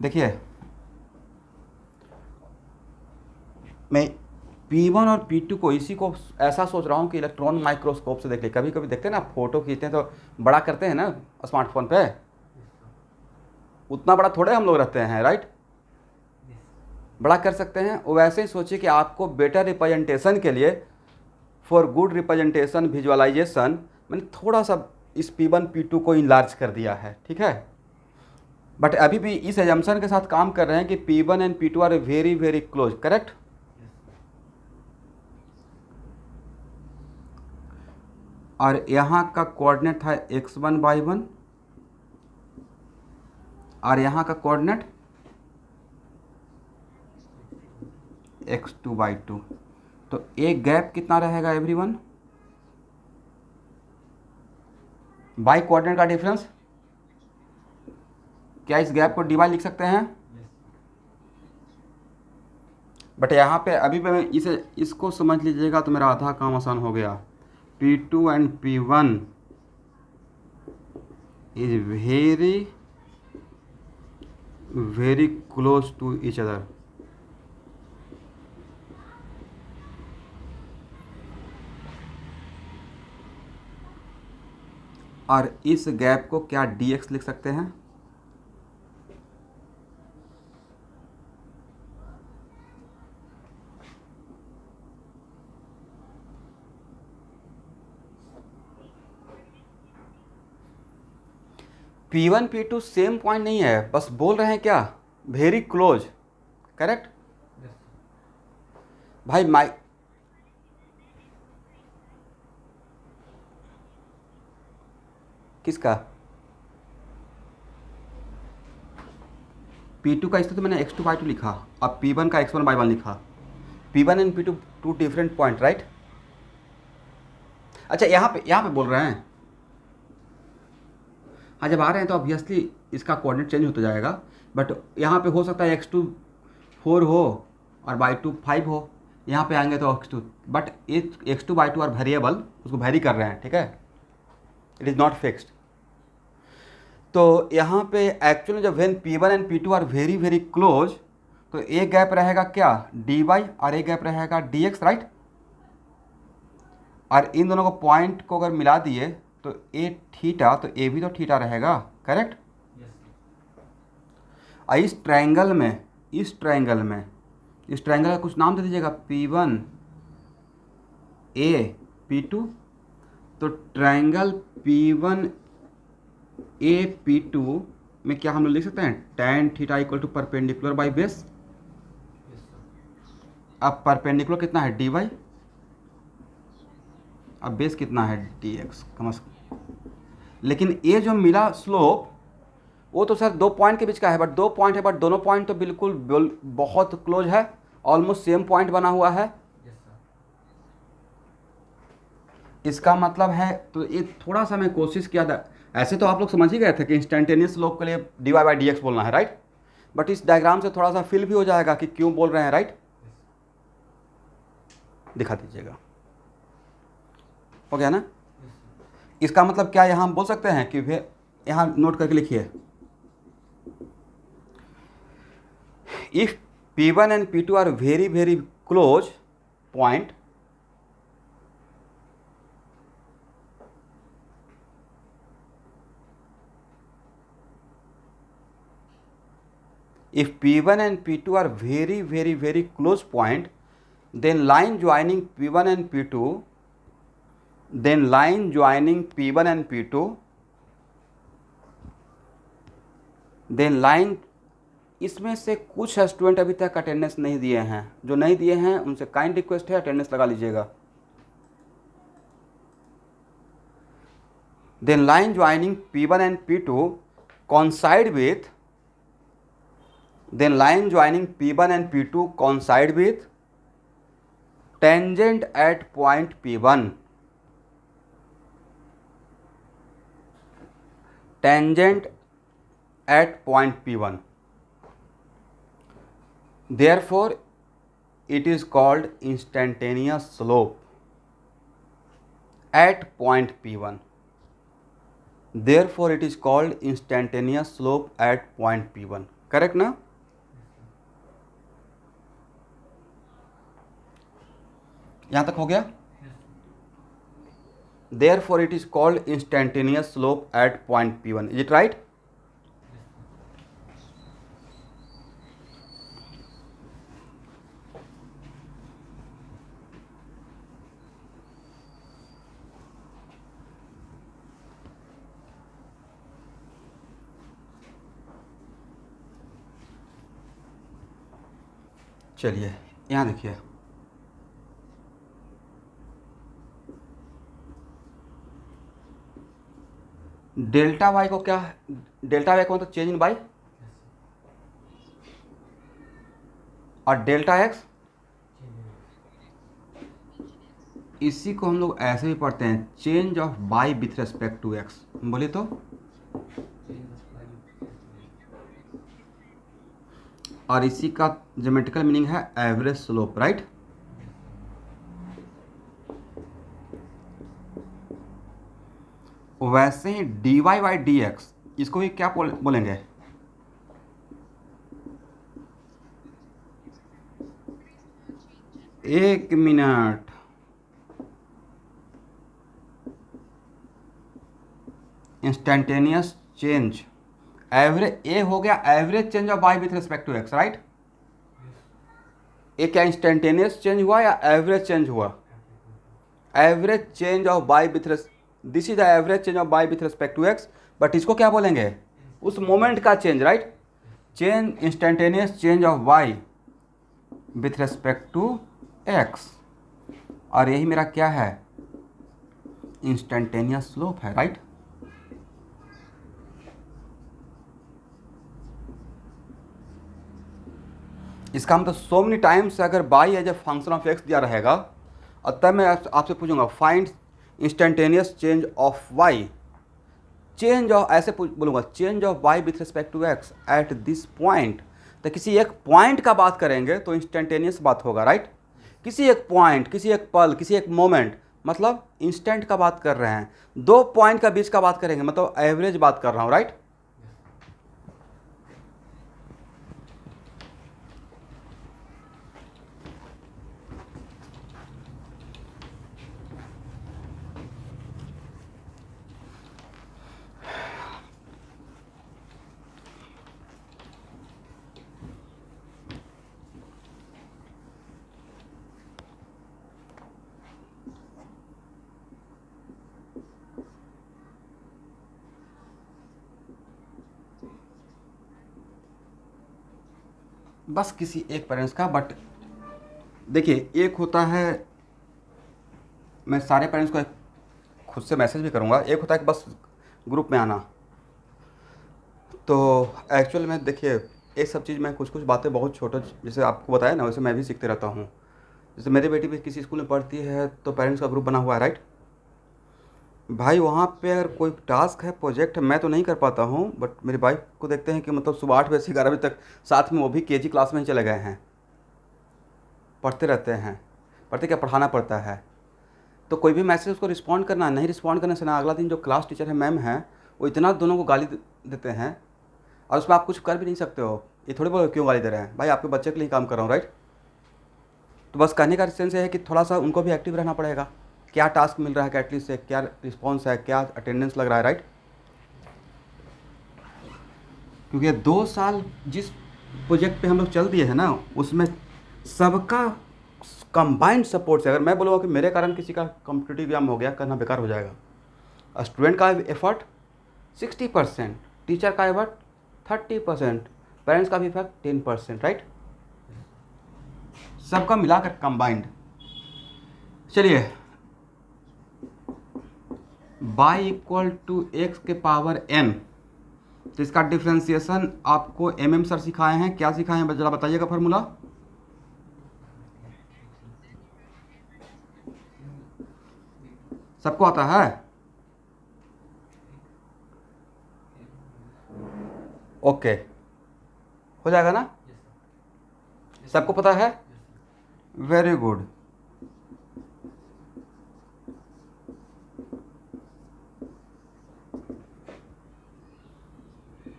देखिए मैं P1 और P2 को इसी को ऐसा सोच रहा हूँ कि इलेक्ट्रॉन माइक्रोस्कोप से देख ले। कभी कभी देखते हैं ना, फोटो खींचते हैं तो बड़ा करते हैं ना स्मार्टफोन पे, उतना बड़ा थोड़े हम लोग रहते हैं, राइट? बड़ा कर सकते हैं। वो वैसे ही सोचिए कि आपको बेटर रिप्रेजेंटेशन के लिए, फॉर गुड रिप्रेजेंटेशन विजुअलाइजेशन, मैंने थोड़ा सा इस P1 P2 को इनलार्ज कर दिया है, ठीक है? बट अभी भी इस एजम्पशन के साथ काम कर रहे हैं कि P1 and P2 are very very close, correct? और यहाँ का कोऑर्डिनेट था x1/1 और यहाँ का कोऑर्डिनेट x2/2। तो एक गैप कितना रहेगा एवरीवन? बाई कोऑर्डिनेट का डिफरेंस, क्या इस गैप को dy लिख सकते हैं? बट यहाँ पे अभी भी मैं इसको समझ लीजिएगा तो मेरा आधा काम आसान हो गया। P2 and P1 is very very close to each other. और इस गैप को क्या dx लिख सकते हैं? P1 P2 सेम पॉइंट नहीं है, बस बोल रहे हैं क्या, वेरी क्लोज, करेक्ट? भाई माई किसका? P2 का इसलिए तो मैंने x2/2 लिखा, अब P1 का x1/1 लिखा। P1 and P2 two different point, right? अच्छा यहाँ पे बोल रहे हैं, हाँ जब आ रहे हैं तो ऑब्वियसली इसका कोऑर्डिनेट चेंज होता जाएगा। बट यहाँ पे हो सकता है x2 4 हो और y2 5 हो, यहाँ पे आएंगे तो x2, बट x2/2 और वेरिएबल उसको वेरी कर रहे हैं, ठीक है? It is not fixed. तो यहाँ पे एक्चुअली जब when P1 and P2 are very very close, तो एक गैप रहेगा क्या, dy, और एक गैप रहेगा dx, राइट? और इन दोनों को पॉइंट को अगर मिला दिए तो ए थीटा, तो ए भी तो थीटा रहेगा, करेक्ट? और इस ट्रायंगल का कुछ नाम दे दीजिएगा, P1 A P2। तो ट्रायंगल P1 A P2 में क्या हम लोग लिख सकते हैं, tan theta equal to perpendicular by base. अब परपेंडिकुलर कितना है, dy, अब बेस कितना है, dx, कम से कम। लेकिन ये जो मिला स्लोप वो तो सर दो पॉइंट के बीच का है, बट दो पॉइंट है, बट दोनों पॉइंट तो बिल्कुल बहुत क्लोज है, ऑलमोस्ट सेम पॉइंट बना हुआ है। इसका मतलब है, तो ये थोड़ा सा मैं कोशिश किया था, ऐसे तो आप लोग समझ ही गए थे कि इंस्टेंटेनियस स्लोप के लिए dy/dx बोलना है, राइट? बट इस डायग्राम से थोड़ा सा फील भी हो जाएगा कि क्यों बोल रहे हैं, राइट? दिखा दीजिएगा, हो गया ना? इसका मतलब क्या यहाँ हम बोल सकते हैं कि यहाँ नोट करके लिखिए, if P1 and P2 are very very close point, if P1 and P2 are very very very close point, then line joining P1 and P2, then line joining P1 and P2, then line, इसमें से कुछ student अभी तक attendance नहीं दिए हैं, जो नहीं दिए हैं उनसे काइंड रिक्वेस्ट है अटेंडेंस लगा लीजिएगा। Then line joining P1 and P2 coincide with, then line joining P1 and P2 coincide with tangent at point P1, tangent at point P1, therefore it is called instantaneous slope at point P1, therefore it is called instantaneous slope at point P1। Correct ना? यहाँ तक हो गया? Therefore it is called instantaneous slope at point P1. Is it right? चलिए यहाँ देखिए, delta Y को क्या, डेल्टा वाई को मतलब चेंज इन बाई, और डेल्टा एक्स इसी को हम लोग ऐसे भी पढ़ते हैं, change of Y with respect to X. बोलिए तो, और इसी का ज्योमेट्रिकल मीनिंग है एवरेज स्लोप, राइट? वैसे ही D Y by D X, इसको भी क्या बोलेंगे? एक मिनट, इंस्टेंटेनियस चेंज, एवरेज, ए हो गया average change of Y with respect to X, right? ये क्या इंस्टेंटेनियस चेंज हुआ या एवरेज चेंज हुआ? Average change of Y with, this is the average change of Y with respect to x, but इसको क्या बोलेंगे? उस मोमेंट का change, right? Change, instantaneous change of Y with respect to x, और यही मेरा क्या है? इंस्टेंटेनियस स्लोप है, राइट? इसका मतलब सो मेनी टाइम्स अगर y as a function of x दिया रहेगा, और तब मैं आपसे पूछूंगा find instantaneous change of Y, change of, ऐसे बोलूँगा change of Y with respect to x at this point, तो किसी एक पॉइंट का बात करेंगे तो इंस्टेंटेनियस बात होगा, राइट? किसी एक पॉइंट, किसी एक पल, किसी एक मोमेंट, मतलब इंस्टेंट का बात कर रहे हैं। दो पॉइंट का बीच का बात करेंगे मतलब एवरेज बात कर रहा हूँ, राइट? बस किसी एक पेरेंट्स का, बट देखिए एक होता है, मैं सारे पेरेंट्स को खुद से मैसेज भी करूँगा, एक होता है कि बस ग्रुप में आना। तो एक्चुअल में देखिए ये सब चीज़ मैं कुछ कुछ बातें बहुत छोटा, जैसे आपको बताया ना, वैसे मैं भी सीखते रहता हूँ। जैसे मेरी बेटी भी किसी स्कूल में पढ़ती है तो पेरेंट्स का ग्रुप बना हुआ है, राइट? भाई वहाँ पे अगर कोई टास्क है, प्रोजेक्ट है, मैं तो नहीं कर पाता हूँ, बट मेरी वाइफ को देखते हैं कि मतलब सुबह 8 बजे से 11 बजे तक साथ में, वो भी केजी क्लास में ही चले गए हैं, पढ़ते रहते हैं। पढ़ते क्या, पढ़ाना पड़ता है। तो कोई भी मैसेज उसको रिस्पॉन्ड करना, नहीं रिस्पॉन्ड करने से ना अगला दिन जो क्लास टीचर है, मैम है, वो इतना दोनों को गाली देते हैं, और उसमें आप कुछ कर भी नहीं सकते हो। ये थोड़ी बहुत क्यों गाली दे रहे हैं भाई, आपके बच्चे के लिए काम कर रहा हूँ, राइट? तो बस कहने का सेंस ये है कि थोड़ा सा उनको भी एक्टिव रहना पड़ेगा। क्या टास्क मिल रहा है कैटलिस्ट से, क्या रिस्पॉन्स है, क्या अटेंडेंस लग रहा है, राइट? क्योंकि 2 साल जिस प्रोजेक्ट पे हम लोग चल दिए हैं ना, उसमें सबका कंबाइंड सपोर्ट से, अगर मैं बोलूँगा कि मेरे कारण किसी का कॉम्पिटिटिव एग्जाम हो गया, करना बेकार हो जाएगा। स्टूडेंट का एफर्ट 60%, टीचर का एफर्ट 30%, पेरेंट्स का भी एफर्ट 10%, राइट? सबका मिलाकर कंबाइंड। चलिए, बाई इक्वल टू एक्स के पावर n, तो इसका डिफ्रेंसिएशन आपको MM सर सिखाए हैं। क्या सिखाए हैं जरा बताइएगा फार्मूला। सबको आता है? ओके, हो जाएगा ना? सबको पता है? Very good.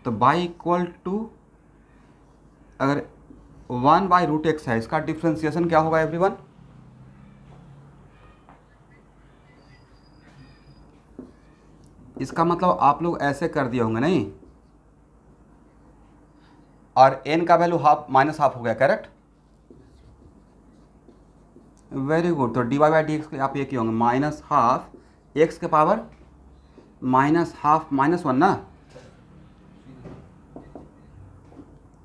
तो बाई इक्वल टू अगर 1/√x है, इसका डिफ्रेंसिएशन क्या होगा एवरीवन? इसका मतलब आप लोग ऐसे कर दिए होंगे नहीं, और n का वैल्यू -हाफ हो गया, करेक्ट? Very good. तो dy/dx आप ये किए होंगे -हाफ x के पावर -हाफ -1 ना,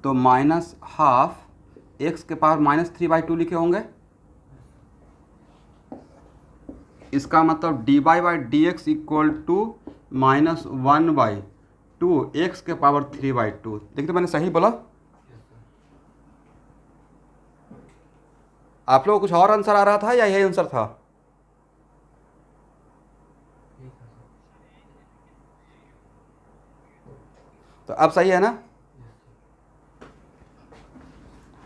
तो -हाफ x के पावर -3/2 लिखे होंगे। इसका मतलब dy/dx इक्वल टू -1/2 x के पावर 3/2। देखिए तो मैंने सही बोला? आप लोगों को कुछ और आंसर आ रहा था या यही आंसर था? तो अब सही है ना?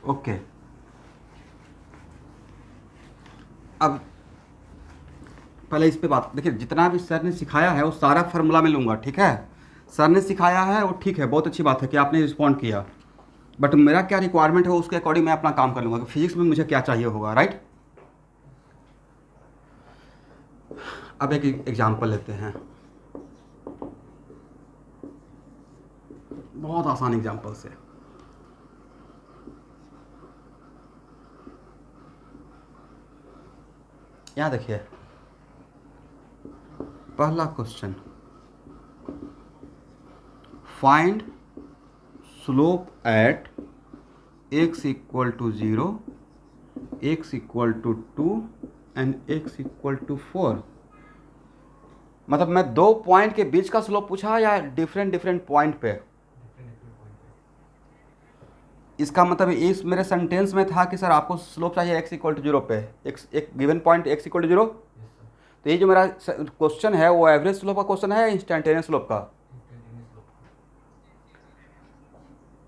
ओके। अब पहले इस पे बात देखिए, जितना भी सर ने सिखाया है वो सारा फार्मूला में लूँगा, ठीक है? सर ने सिखाया है वो ठीक है, बहुत अच्छी बात है कि आपने रिस्पॉन्ड किया, बट मेरा क्या रिक्वायरमेंट है उसके अकॉर्डिंग मैं अपना काम कर लूँगा कि फिजिक्स में मुझे क्या चाहिए होगा, राइट? अब एक एग्जाम्पल लेते हैं, बहुत आसान एग्जाम्पल से। यहाँ देखिए पहला question, find slope at x equal to 0, x equal to 2 and x equal to 4। मतलब मैं दो पॉइंट के बीच का स्लोप पूछा या डिफरेंट पॉइंट पे? इसका मतलब इस मेरे सेंटेंस में था कि सर आपको स्लोप चाहिए x इक्वल टू 0 पे, एक given point x equal to 0। तो ये जो मेरा क्वेश्चन है वो एवरेज स्लोप का क्वेश्चन है, इंस्टेंटेनियस स्लोप का?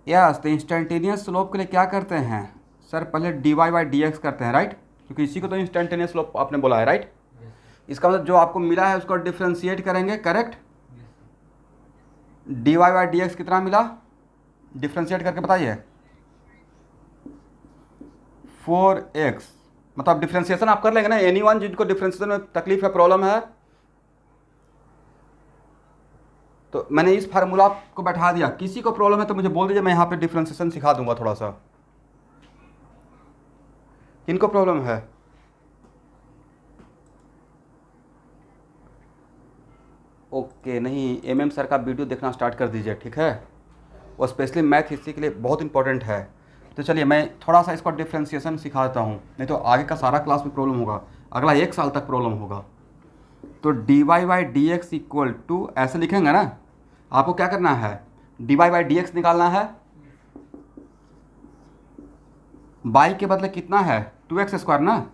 यस। तो इंस्टेंटेनियस स्लोप के लिए क्या करते हैं सर? पहले dy/dx करते हैं, राइट? क्योंकि इसी को तो इंस्टेंटेनियस स्लोप आपने बोला है, राइट? इसका मतलब जो आपको मिला है उसको डिफ्रेंशिएट करेंगे, करेक्ट? dy/dx कितना मिला? डिफ्रेंशिएट करके बताइए। 4x। मतलब डिफ्रेंशिएशन आप कर लेंगे ना, एनीवन जिनको डिफ्रेंशिएशन में तकलीफ है, प्रॉब्लम है, तो मैंने इस फार्मूला को बैठा दिया। किसी को प्रॉब्लम है तो मुझे बोल दीजिए, मैं यहाँ पे डिफ्रेंशिएशन सिखा दूंगा थोड़ा सा। किनको प्रॉब्लम है? ओके, नहीं, MM सर का वीडियो देखना स्टार्ट कर दीजिए, ठीक है? वो स्पेशली मैथ हिस्ट्री के लिए बहुत इंपॉर्टेंट है। तो चलिए मैं थोड़ा सा इसका डिफ्रेंशिएशन सिखाता हूँ, नहीं तो आगे का सारा क्लास में प्रॉब्लम होगा, अगला 1 साल तक प्रॉब्लम होगा। तो dy/dx इक्वल टू ऐसे लिखेंगे ना, आपको क्या करना है? dy/dx निकालना है, बाई के बदले कितना है? 2x² ना,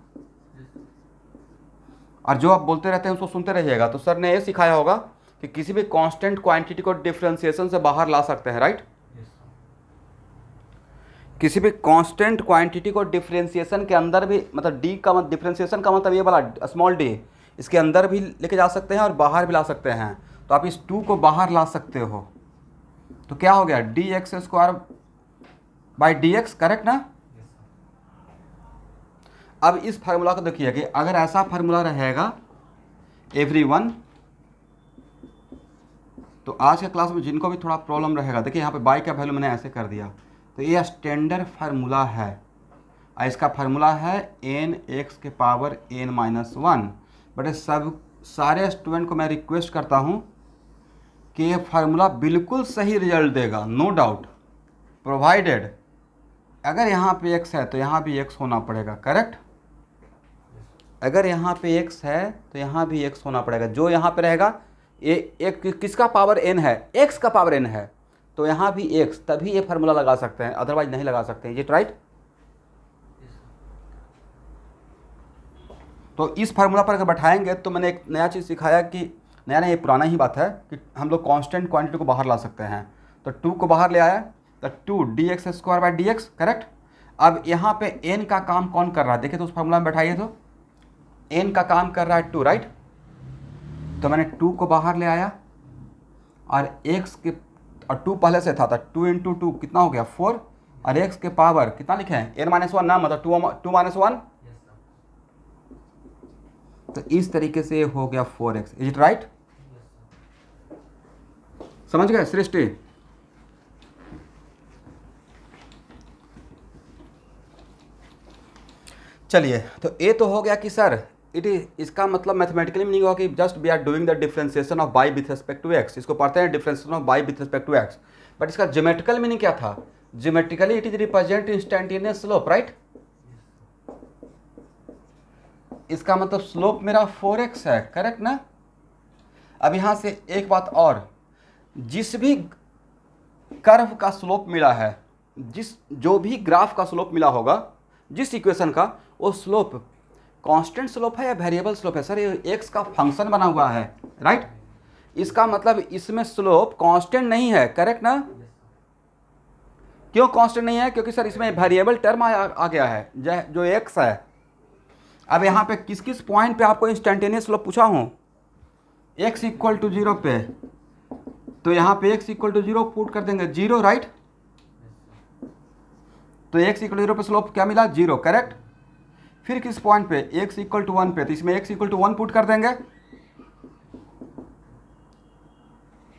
और जो आप बोलते रहते हैं उसको सुनते रहिएगा। तो सर ने ये सिखाया होगा कि किसी भी कांस्टेंट क्वांटिटी को डिफ्रेंशिएशन से बाहर ला सकते हैं, राइट? किसी भी कांस्टेंट क्वांटिटी को डिफ्रेंशिएशन के अंदर भी, मतलब डी का मतलब डिफ्रेंशिएशन का मतलब ये वाला स्मॉल डी, इसके अंदर भी लेके जा सकते हैं और बाहर भी ला सकते हैं। तो आप इस 2 को बाहर ला सकते हो, तो क्या हो गया? dx²/dx, करेक्ट ना? अब इस फार्मूला को देखिए कि अगर ऐसा फार्मूला रहेगा एवरीवन, तो आज के क्लास में जिनको भी थोड़ा प्रॉब्लम रहेगा, देखिए यहाँ पे बाई का वैल्यू मैंने ऐसे कर दिया, तो ये स्टैंडर्ड फार्मूला है, और इसका फार्मूला है n(x⁻n-1). बट सारे स्टूडेंट को मैं रिक्वेस्ट करता हूँ कि ये फार्मूला बिल्कुल सही रिजल्ट देगा, नो डाउट, प्रोवाइडेड अगर यहाँ पे x है तो यहाँ भी x होना पड़ेगा, करेक्ट? अगर यहाँ पे x है तो यहाँ भी x होना पड़ेगा। जो यहाँ पे रहेगा ये एक किसका पावर n है? x का पावर n है, तो यहाँ भी x, तभी ये फार्मूला लगा सकते हैं, अदरवाइज नहीं लगा सकते हैं। ये राइट? तो इस फार्मूला पर अगर बैठाएंगे तो मैंने एक नया चीज़ सिखाया कि नया नहीं, ये पुराना ही बात है कि हम लोग कांस्टेंट क्वांटिटी को बाहर ला सकते हैं। तो 2 को बाहर ले आया तो 2 dx²/dx, करेक्ट? अब यहाँ पे n का काम कौन कर रहा है? देखिए तो उस फार्मूला में बैठाइए तो n का काम कर रहा है 2, राइट? तो मैंने 2 को बाहर ले आया और x के, और 2 पहले से था, 2 × 2 कितना हो गया? 4, और x के पावर कितना लिखे हैं n-1 ना, मतलब 2 - 1। तो इस तरीके से हो गया 4x। Is it right? समझ गए सृष्टि? चलिए, तो ये तो हो गया कि सर इट इज, इसका मतलब मैथमेटिकली मीनिंग होगा कि just we are doing the differentiation of y with respect to x। इसको पढ़ते हैं differentiation of y with respect to x। But इसका ज्योमेट्रिकल मीनिंग क्या था? Geometrically it is represent instantaneous slope, right? इसका मतलब स्लोप मेरा 4x है, करेक्ट ना? अब यहाँ से एक बात और, जिस भी कर्व का स्लोप मिला है, जो भी ग्राफ का स्लोप मिला होगा जिस इक्वेशन का, वो स्लोप कांस्टेंट स्लोप है या वेरिएबल स्लोप है? सर ये एक्स का फंक्शन बना हुआ है, राइट? इसका मतलब इसमें स्लोप कांस्टेंट नहीं है, करेक्ट ना? क्यों कांस्टेंट नहीं है? क्योंकि सर इसमें वेरिएबल टर्म आ गया है जो एक्स है। अब यहाँ पे किस किस पॉइंट पे आपको इंस्टेंटेनियस स्लोप पूछा हूँ? x इक्वल टू 0 पे, तो यहाँ पे x इक्वल टू 0 पुट कर देंगे, 0, राइट? तो x इक्वल टू 0 पे स्लोप क्या मिला? 0, करेक्ट? फिर किस पॉइंट पे? x इक्वल टू 1 पे, तो इसमें x इक्वल टू 1 पुट कर देंगे।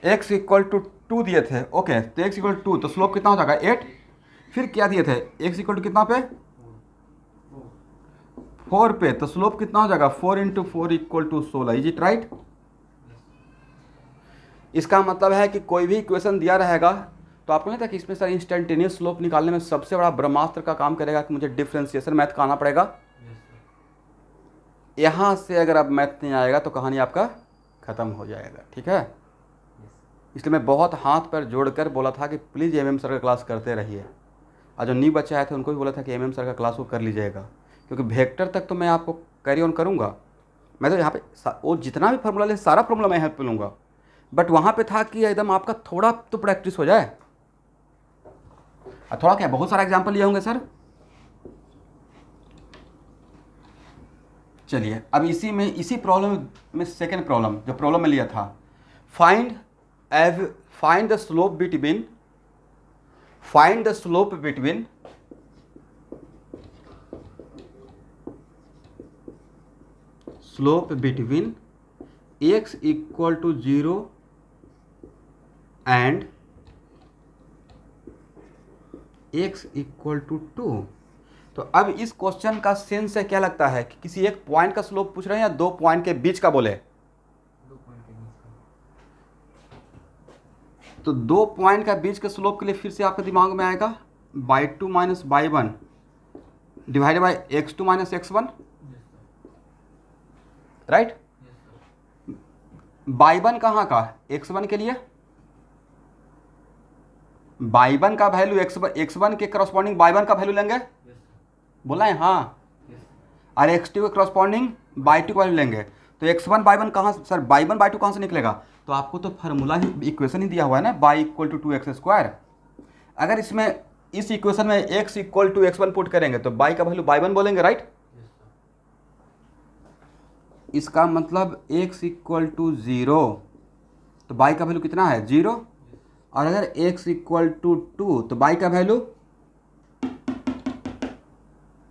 x इक्वल टू 2 दिए थे, ओके, तो x इक्वल टू 2, तो स्लोप कितना हो जाएगा? 8। फिर क्या दिए थे? x इक्वल टू कितना पे? 4 पे, तो स्लोप कितना हो जाएगा? 4 into 4 equal to 16। Is it right? इसका मतलब है कि कोई भी इक्वेशन दिया रहेगा तो आपको नहीं था कि इसमें सर इंस्टेंटेनियस स्लोप निकालने में सबसे बड़ा ब्रह्मास्त्र का काम करेगा कि मुझे डिफरेंशिएशन मैथ का आना पड़ेगा। यहाँ से अगर अब मैथ नहीं आएगा तो कहानी आपका ख़त्म हो जाएगा, ठीक है? इसलिए मैं बहुत हाथ पर जोड़कर बोला था कि प्लीज़ एमएम सर का क्लास करते रहिए। और जो न्यू बच्चे आए थे उनको भी बोला था कि एमएम सर का क्लास वो कर लीजिएगा, क्योंकि वेक्टर तक तो मैं आपको कैरी ऑन करूँगा। मैं तो यहाँ पे वो जितना भी फार्मूला ले सारा फार्मूला मैं हेल्प लूँगा, बट वहाँ पे था कि एकदम आपका थोड़ा तो प्रैक्टिस हो जाए। थोड़ा क्या, बहुत सारा एग्जाम्पल लिए होंगे सर। चलिए, अब इसी प्रॉब्लम में सेकेंड प्रॉब्लम जो प्रॉब्लम में लिया था, find the slope between x equal to 0 and x equal to 2। तो अब इस क्वेश्चन का सेंस से क्या लगता है कि किसी एक पॉइंट का स्लोप पूछ रहे हैं या 2 पॉइंट के बीच का बोले? 2 पॉइंट के बीच का। तो 2 पॉइंट का बीच के स्लोप के लिए फिर से आपके दिमाग में आएगा y2 minus y1 divided by x2 minus x1, right? y1 कहाँ का? x1 के लिए y1 का वैल्यू x1 के करस्पॉन्डिंग y1 का वैल्यू लेंगे, बोला है हाँ, और x2 के करस्पॉन्डिंग y2 का वैल्यू लेंगे। तो x1 y1 कहाँ से सर, y1 y2 कहाँ से निकलेगा? तो आपको तो फार्मूला ही इक्वेशन ही दिया हुआ है ना, y इक्वल टू 2x²। अगर इसमें इस इक्वेशन में x equal to x1 put करेंगे तो y का वैल्यू y1 बोलेंगे, राइट? इसका मतलब x इक्वल टू 0, तो y का वैल्यू कितना है? 0। और अगर x इक्वल टू 2 तो y का वैल्यू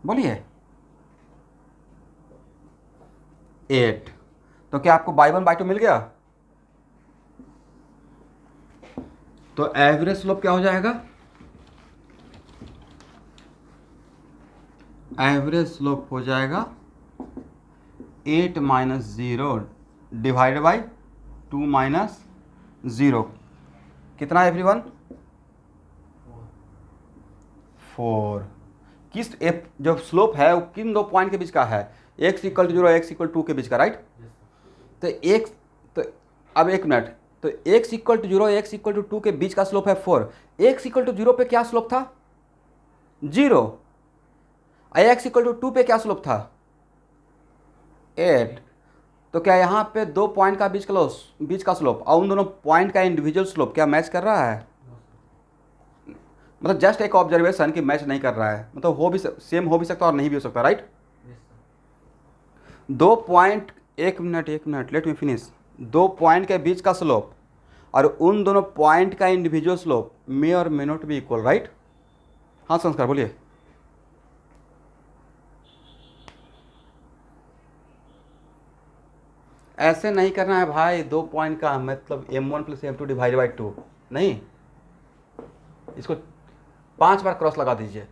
बोलिए 8। तो क्या आपको y1 y2 मिल गया? तो एवरेज स्लोप क्या हो जाएगा? एवरेज स्लोप हो जाएगा 8 माइनस 0 डिवाइडेड बाई 2 माइनस 0। कितना है एवरीवन? 4। किस जो स्लोप है वो किन 2 पॉइंट के बीच का है? x equal to 0 x equal to के बीच का, राइट? तो अब एक मिनट, तो x equal to 0 x equal to 2 के बीच का स्लोप है 4। x इक्वल टू 0 पे क्या स्लोप था? 0। x इक्वल टू 2 पे क्या स्लोप था? 8। तो क्या यहाँ पे 2 पॉइंट का बीच का स्लोप और उन दोनों पॉइंट का इंडिविजुअल स्लोप क्या मैच कर रहा है? मतलब जस्ट एक ऑब्जर्वेशन कि मैच नहीं कर रहा है, मतलब हो भी सेम हो भी सकता और नहीं भी हो सकता, राइट? 2 पॉइंट, एक minute let me finish. 2 point के बीच का स्लोप और उन दोनों पॉइंट का इंडिविजुअल स्लोप मे और may not be equal, right? हाँ संस्कार बोलिए। ऐसे नहीं करना है भाई, 2 पॉइंट का मतलब m1 plus m2 divide by 2 नहीं, इसको 5 बार क्रॉस लगा दीजिए।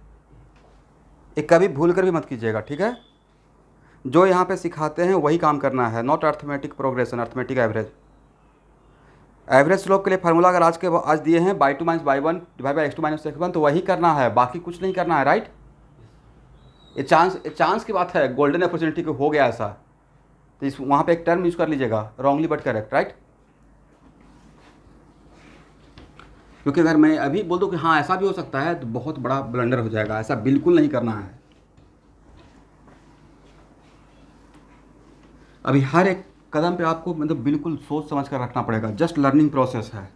ये कभी भूल कर भी मत कीजिएगा, ठीक है। जो यहाँ पे सिखाते हैं वही काम करना है, not arithmetic progression, arithmetic average. Average slope के लिए फार्मूला अगर आज दिए हैं y2 minus y1 divide by x2 minus x1, तो वही करना है, बाकी कुछ नहीं करना है, राइट। ये चांस की बात है, गोल्डन अपॉर्चुनिटी को हो गया ऐसा, तो इस वहाँ पे एक टर्म यूज कर लीजिएगा, रॉन्गली बट करेक्ट, राइट। क्योंकि अगर मैं अभी बोल दूँ कि हाँ ऐसा भी हो सकता है, तो बहुत बड़ा ब्लंडर हो जाएगा, ऐसा बिल्कुल नहीं करना है। अभी हर एक कदम पे आपको मतलब बिल्कुल सोच समझ कर रखना पड़ेगा, जस्ट लर्निंग प्रोसेस है।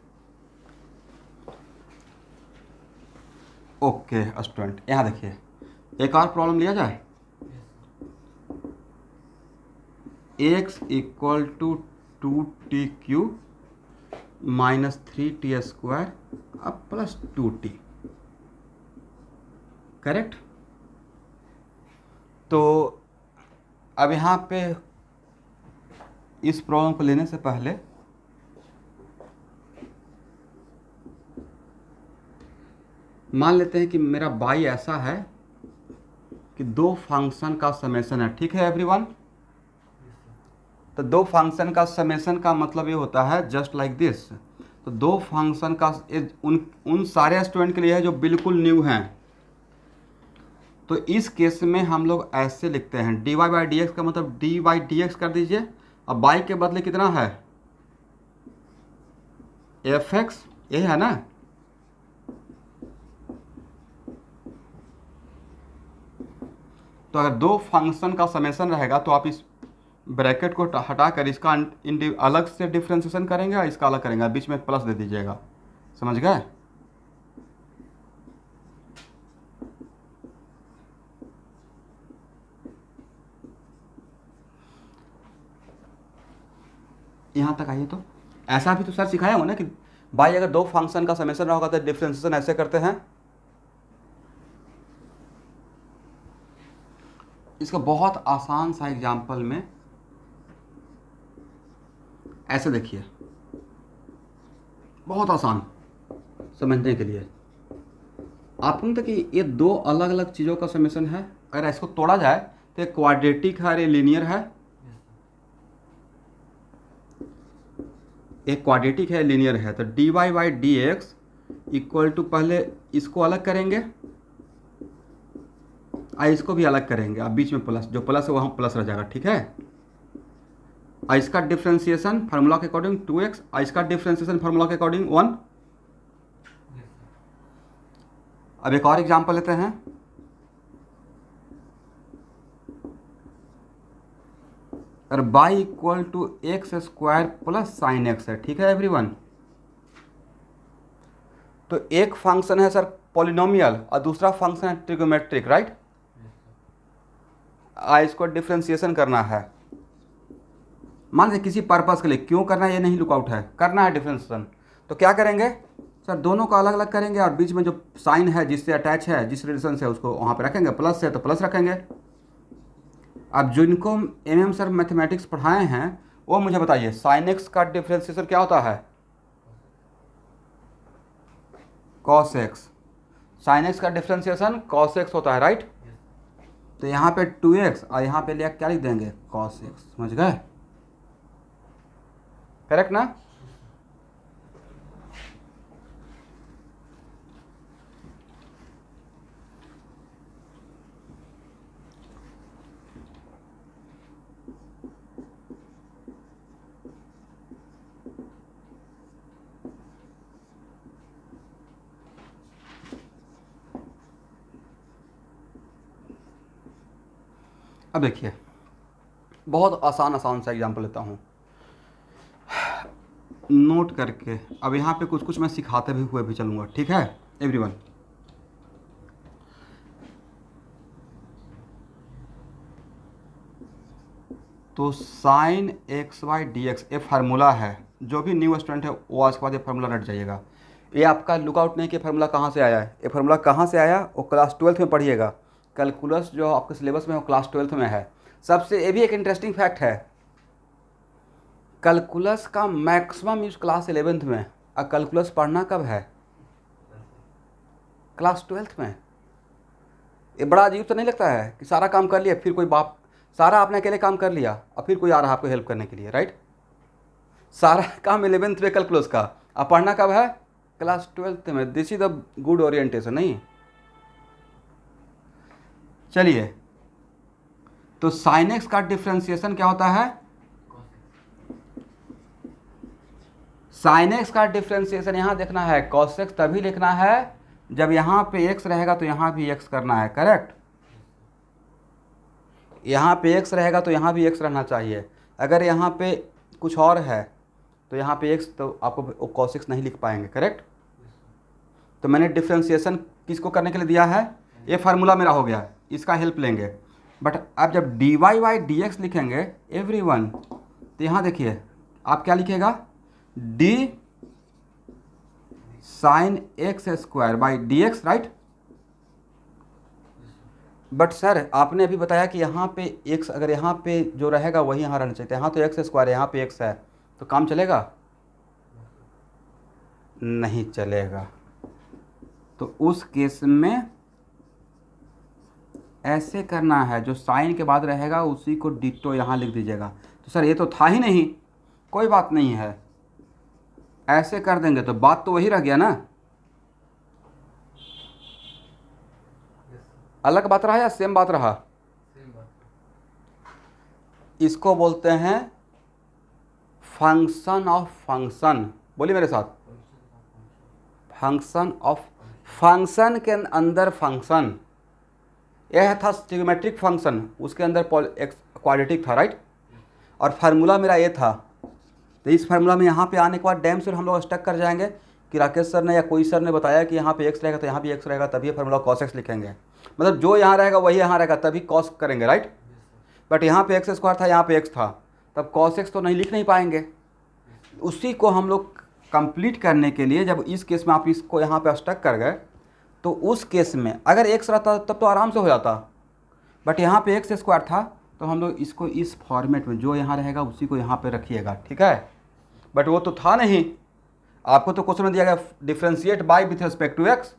ओके स्टूडेंट, यहाँ देखिए एक और प्रॉब्लम लिया जाए। x equal to 2t³ minus 3t² अब प्लस 2t, करेक्ट। तो अब यहाँ पे इस प्रॉब्लम को लेने से पहले मान लेते हैं कि मेरा y ऐसा है कि दो फंक्शन का समेशन है, ठीक है एवरीवन। तो दो फंक्शन का समेशन का मतलब ये होता है जस्ट लाइक दिस। तो दो फंक्शन का उन सारे स्टूडेंट के लिए है जो बिल्कुल न्यू हैं। तो इस केस में हम लोग ऐसे लिखते हैं, dy बाई डी का मतलब dy dx कर दीजिए। अब y के बदले कितना है, fx, यही है ना। तो अगर दो फंक्शन का समेशन रहेगा तो आप इस ब्रैकेट को हटाकर इसका अलग से डिफ्रेंशिएशन करेंगे और इसका अलग करेंगे, बीच में प्लस दे दीजिएगा, समझ गए। यहाँ तक आइए। तो ऐसा भी तो सर सिखाया हो ना कि भाई अगर दो फंक्शन का समेशन रहा होगा तो डिफ्रेंशिएशन ऐसे करते हैं। इसका बहुत आसान सा एग्जांपल में ऐसे देखिए, बहुत आसान समझने के लिए। आपको लगता है कि ये दो अलग अलग चीज़ों का समेशन है, अगर इसको तोड़ा जाए तो ये क्वाड्रेटिक है और ये लीनियर है। एक क्वाड्रेटिक है, लीनियर है। तो dy by D x equal to, पहले इसको अलग करेंगे और इसको भी अलग करेंगे, अब बीच में प्लस, जो प्लस है वहाँ प्लस रह जाएगा, ठीक है। और इसका डिफ्रेंशिएशन फार्मूला के अकॉर्डिंग 2x और इसका डिफ्रेंशिएशन फार्मूला के अकॉर्डिंग 1। अब एक और एग्जांपल लेते हैं। और y equal to x square plus sine x है, ठीक है एवरीवन। तो एक फंक्शन है सर पॉलिनोमियल और दूसरा फंक्शन है ट्रिगोमेट्रिक, राइट। इसको डिफ्रेंशिएशन करना है, मान लीजिए किसी पर्पस के लिए, क्यों करना है ये नहीं लुकआउट है, करना है डिफ्रेंशिएशन। तो क्या करेंगे सर, दोनों को अलग अलग करेंगे और बीच में जो साइन है जिससे अटैच है, जिस रिलेशन से, उसको वहाँ पे रखेंगे, प्लस है तो प्लस रखेंगे। अब जिनको एम सर मैथमेटिक्स पढ़ाए हैं वो मुझे बताइए, साइन एक्स का डिफ्रेंशिएशन क्या होता है, कॉस एक्स। साइन एक्स का डिफ्रेंशिएशन कॉस एक्स होता है, राइट। तो यहाँ पे 2x और यहाँ पे लिया क्या लिख देंगे, कॉस एक्स, समझ गए, करेक्ट ना। अब देखिए बहुत आसान आसान सा एग्जांपल लेता हूँ नोट करके। अब यहाँ पे कुछ कुछ मैं सिखाते भी हुए भी चलूँगा, ठीक है एवरीवन। तो sign x by D x ये फार्मूला है, जो भी न्यू स्टूडेंट है वो आज के बाद ये फार्मूला रट जाइएगा। ये आपका लुकआउट नहीं कि फार्मूला कहाँ से आया है, ये फार्मूला कहाँ से आया वो क्लास 12th में पढ़िएगा। कैलकुलस जो आपके सिलेबस में वो क्लास 12th में है। सबसे ये भी एक इंटरेस्टिंग फैक्ट है, कैलकुलस का मैक्सिमम यूज क्लास 11th में, और कैलकुलस पढ़ना कब है, क्लास 12th में। ये बड़ा अजीब तो नहीं लगता है कि सारा काम कर लिया, फिर कोई बाप, सारा आपने अकेले काम कर लिया और फिर कोई आ रहा है आपको हेल्प करने के लिए, राइट। सारा काम 11th में कैलकुलस का, अब पढ़ना कब है, क्लास 12th में। This is the good orientation, नहीं। चलिए, तो साइन एक्स का डिफ्रेंसिएशन क्या होता है, साइन एक्स का डिफ्रेंसिएशन यहाँ देखना है, कॉस एक्स तभी लिखना है जब यहाँ पे एक्स रहेगा तो यहाँ भी एक्स करना है, करेक्ट। यहाँ पे एक्स रहेगा तो यहाँ भी एक्स रहना चाहिए। अगर यहाँ पे कुछ और है तो यहाँ पे एक्स, तो आपको कॉस एक्स नहीं लिख पाएंगे, करेक्ट। तो मैंने डिफ्रेंसिएशन किसको करने के लिए दिया है, ये फार्मूला मेरा हो गया, इसका हेल्प लेंगे। बट अब जब d Y by D x लिखेंगे एवरीवन, तो यहाँ देखिए आप क्या लिखेगा, d sine x square by D x, right. But sir आपने अभी बताया कि यहाँ पे एक्स, अगर यहाँ पे जो रहेगा वही यहाँ रहना चाहिए, यहाँ तो एक्स स्क्वायर है, यहाँ पे एक्स है, तो काम चलेगा, नहीं चलेगा। तो उस केस में ऐसे करना है, जो साइन के बाद रहेगा उसी को डिटो यहाँ लिख दीजिएगा। तो सर ये तो था ही नहीं, कोई बात नहीं है, ऐसे कर देंगे तो बात तो वही रह गया ना। अलग बात रहा या सेम बात रहा, सेम बात। इसको बोलते हैं फंक्शन ऑफ फंक्शन। बोलिए मेरे साथ, फंक्शन ऑफ फंक्शन के अंदर फंक्शन। यह था ट्रिग्नोमेट्रिक फंक्शन, उसके अंदर क्वाड्रेटिक था, राइट। और फार्मूला मेरा ये था, तो इस फार्मूला में यहाँ पे आने के बाद डैम से हम लोग स्टक कर जाएंगे कि राकेश सर ने या कोई सर ने बताया कि यहाँ पे एक्स रहेगा तो यहाँ भी एक्स रहेगा, तभी फार्मूला कॉस एक्स लिखेंगे। मतलब जो यहाँ रहेगा वही यहाँ रहेगा, तभी कॉस करेंगे, राइट। बट यहाँ पे एक्स स्क्वायर था, यहाँ पे एक्स था, तब कॉस एक्स तो नहीं लिख नहीं पाएंगे। उसी को हम लोग कंप्लीट करने के लिए, जब इस केस में आप इसको यहाँ पे स्टक कर गए, तो उस केस में अगर एक्स रहता तब तो आराम से हो जाता, बट यहाँ पे एक्स स्क्वायर था, तो हम लोग इसको इस फॉर्मेट में जो यहाँ रहेगा उसी को यहाँ पे रखिएगा, ठीक है। बट वो तो था नहीं, आपको तो क्वेश्चन में दिया गया differentiate y with respect to x,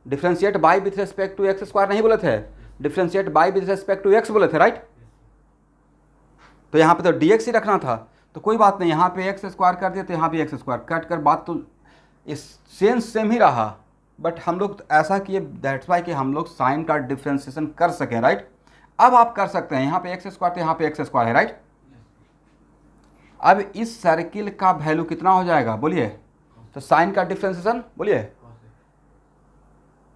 differentiate y with respect to x square नहीं बोले थे, differentiate y with respect to x बोले थे, राइट। तो यहाँ पे तो dx ही रखना था, तो कोई बात नहीं, यहाँ पे एक्स स्क्वायर कर दिया तो यहाँ भी एक्स स्क्वायर कट कर, बात तो इस सेंस सेम ही रहा। बट हम लोग ऐसा किए, दैट्स वाई कि हम लोग साइन का डिफ्रेंसिएशन कर सकें, राइट। अब आप कर सकते हैं, यहाँ पे एक्स स्क्वायर तो यहाँ पे एक्स स्क्वायर है, राइट। अब इस सर्किल का वैल्यू कितना हो जाएगा बोलिए, तो साइन का डिफ्रेंसिएशन बोलिए,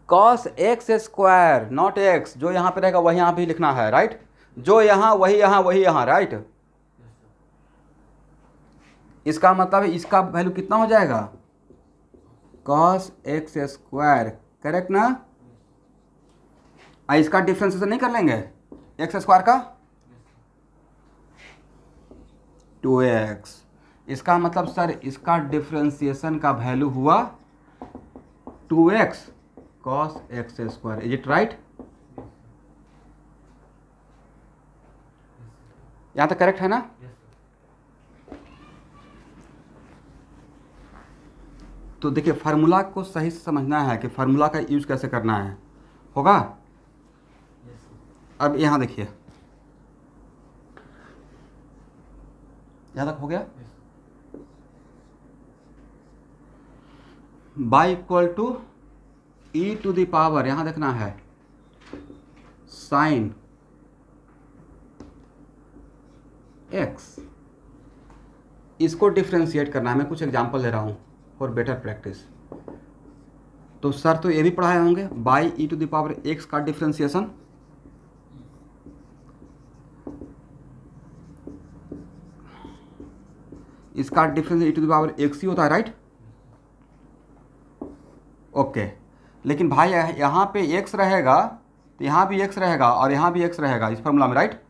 cos x square not x, जो यहाँ पे रहेगा वही यहाँ भी लिखना है, राइट। जो यहाँ वही यहाँ वही यहाँ, राइट। इसका मतलब इसका वैल्यू कितना हो जाएगा, कॉस एक्स स्क्वायर, करेक्ट ना। इसका डिफ्रेंसिएशन नहीं कर लेंगे एक्स स्क्वायर का, 2x। इसका मतलब सर इसका डिफ्रेंसिएशन का वैल्यू हुआ 2x cos x square, is it right. यहाँ तक करेक्ट है ना। तो देखिए फार्मूला को सही से समझना है कि फार्मूला का यूज कैसे करना है, होगा। अब यहाँ देखिए, यहाँ तक हो गया। Y equal to e to the power, यहाँ देखना है साइन एक्स, इसको डिफ्रेंशिएट करना है। मैं कुछ एग्जांपल ले रहा हूँ फॉर बेटर प्रैक्टिस। तो सर तो ये भी पढ़ाए होंगे, Y E to the power X का डिफ्रेंशिएशन, इसका difference E to the power X ही होता है, राइट। ओके, लेकिन भाई यहाँ पे एक्स रहेगा तो यहाँ भी एक्स रहेगा और यहाँ भी एक्स रहेगा इस फॉर्मूला में, राइट।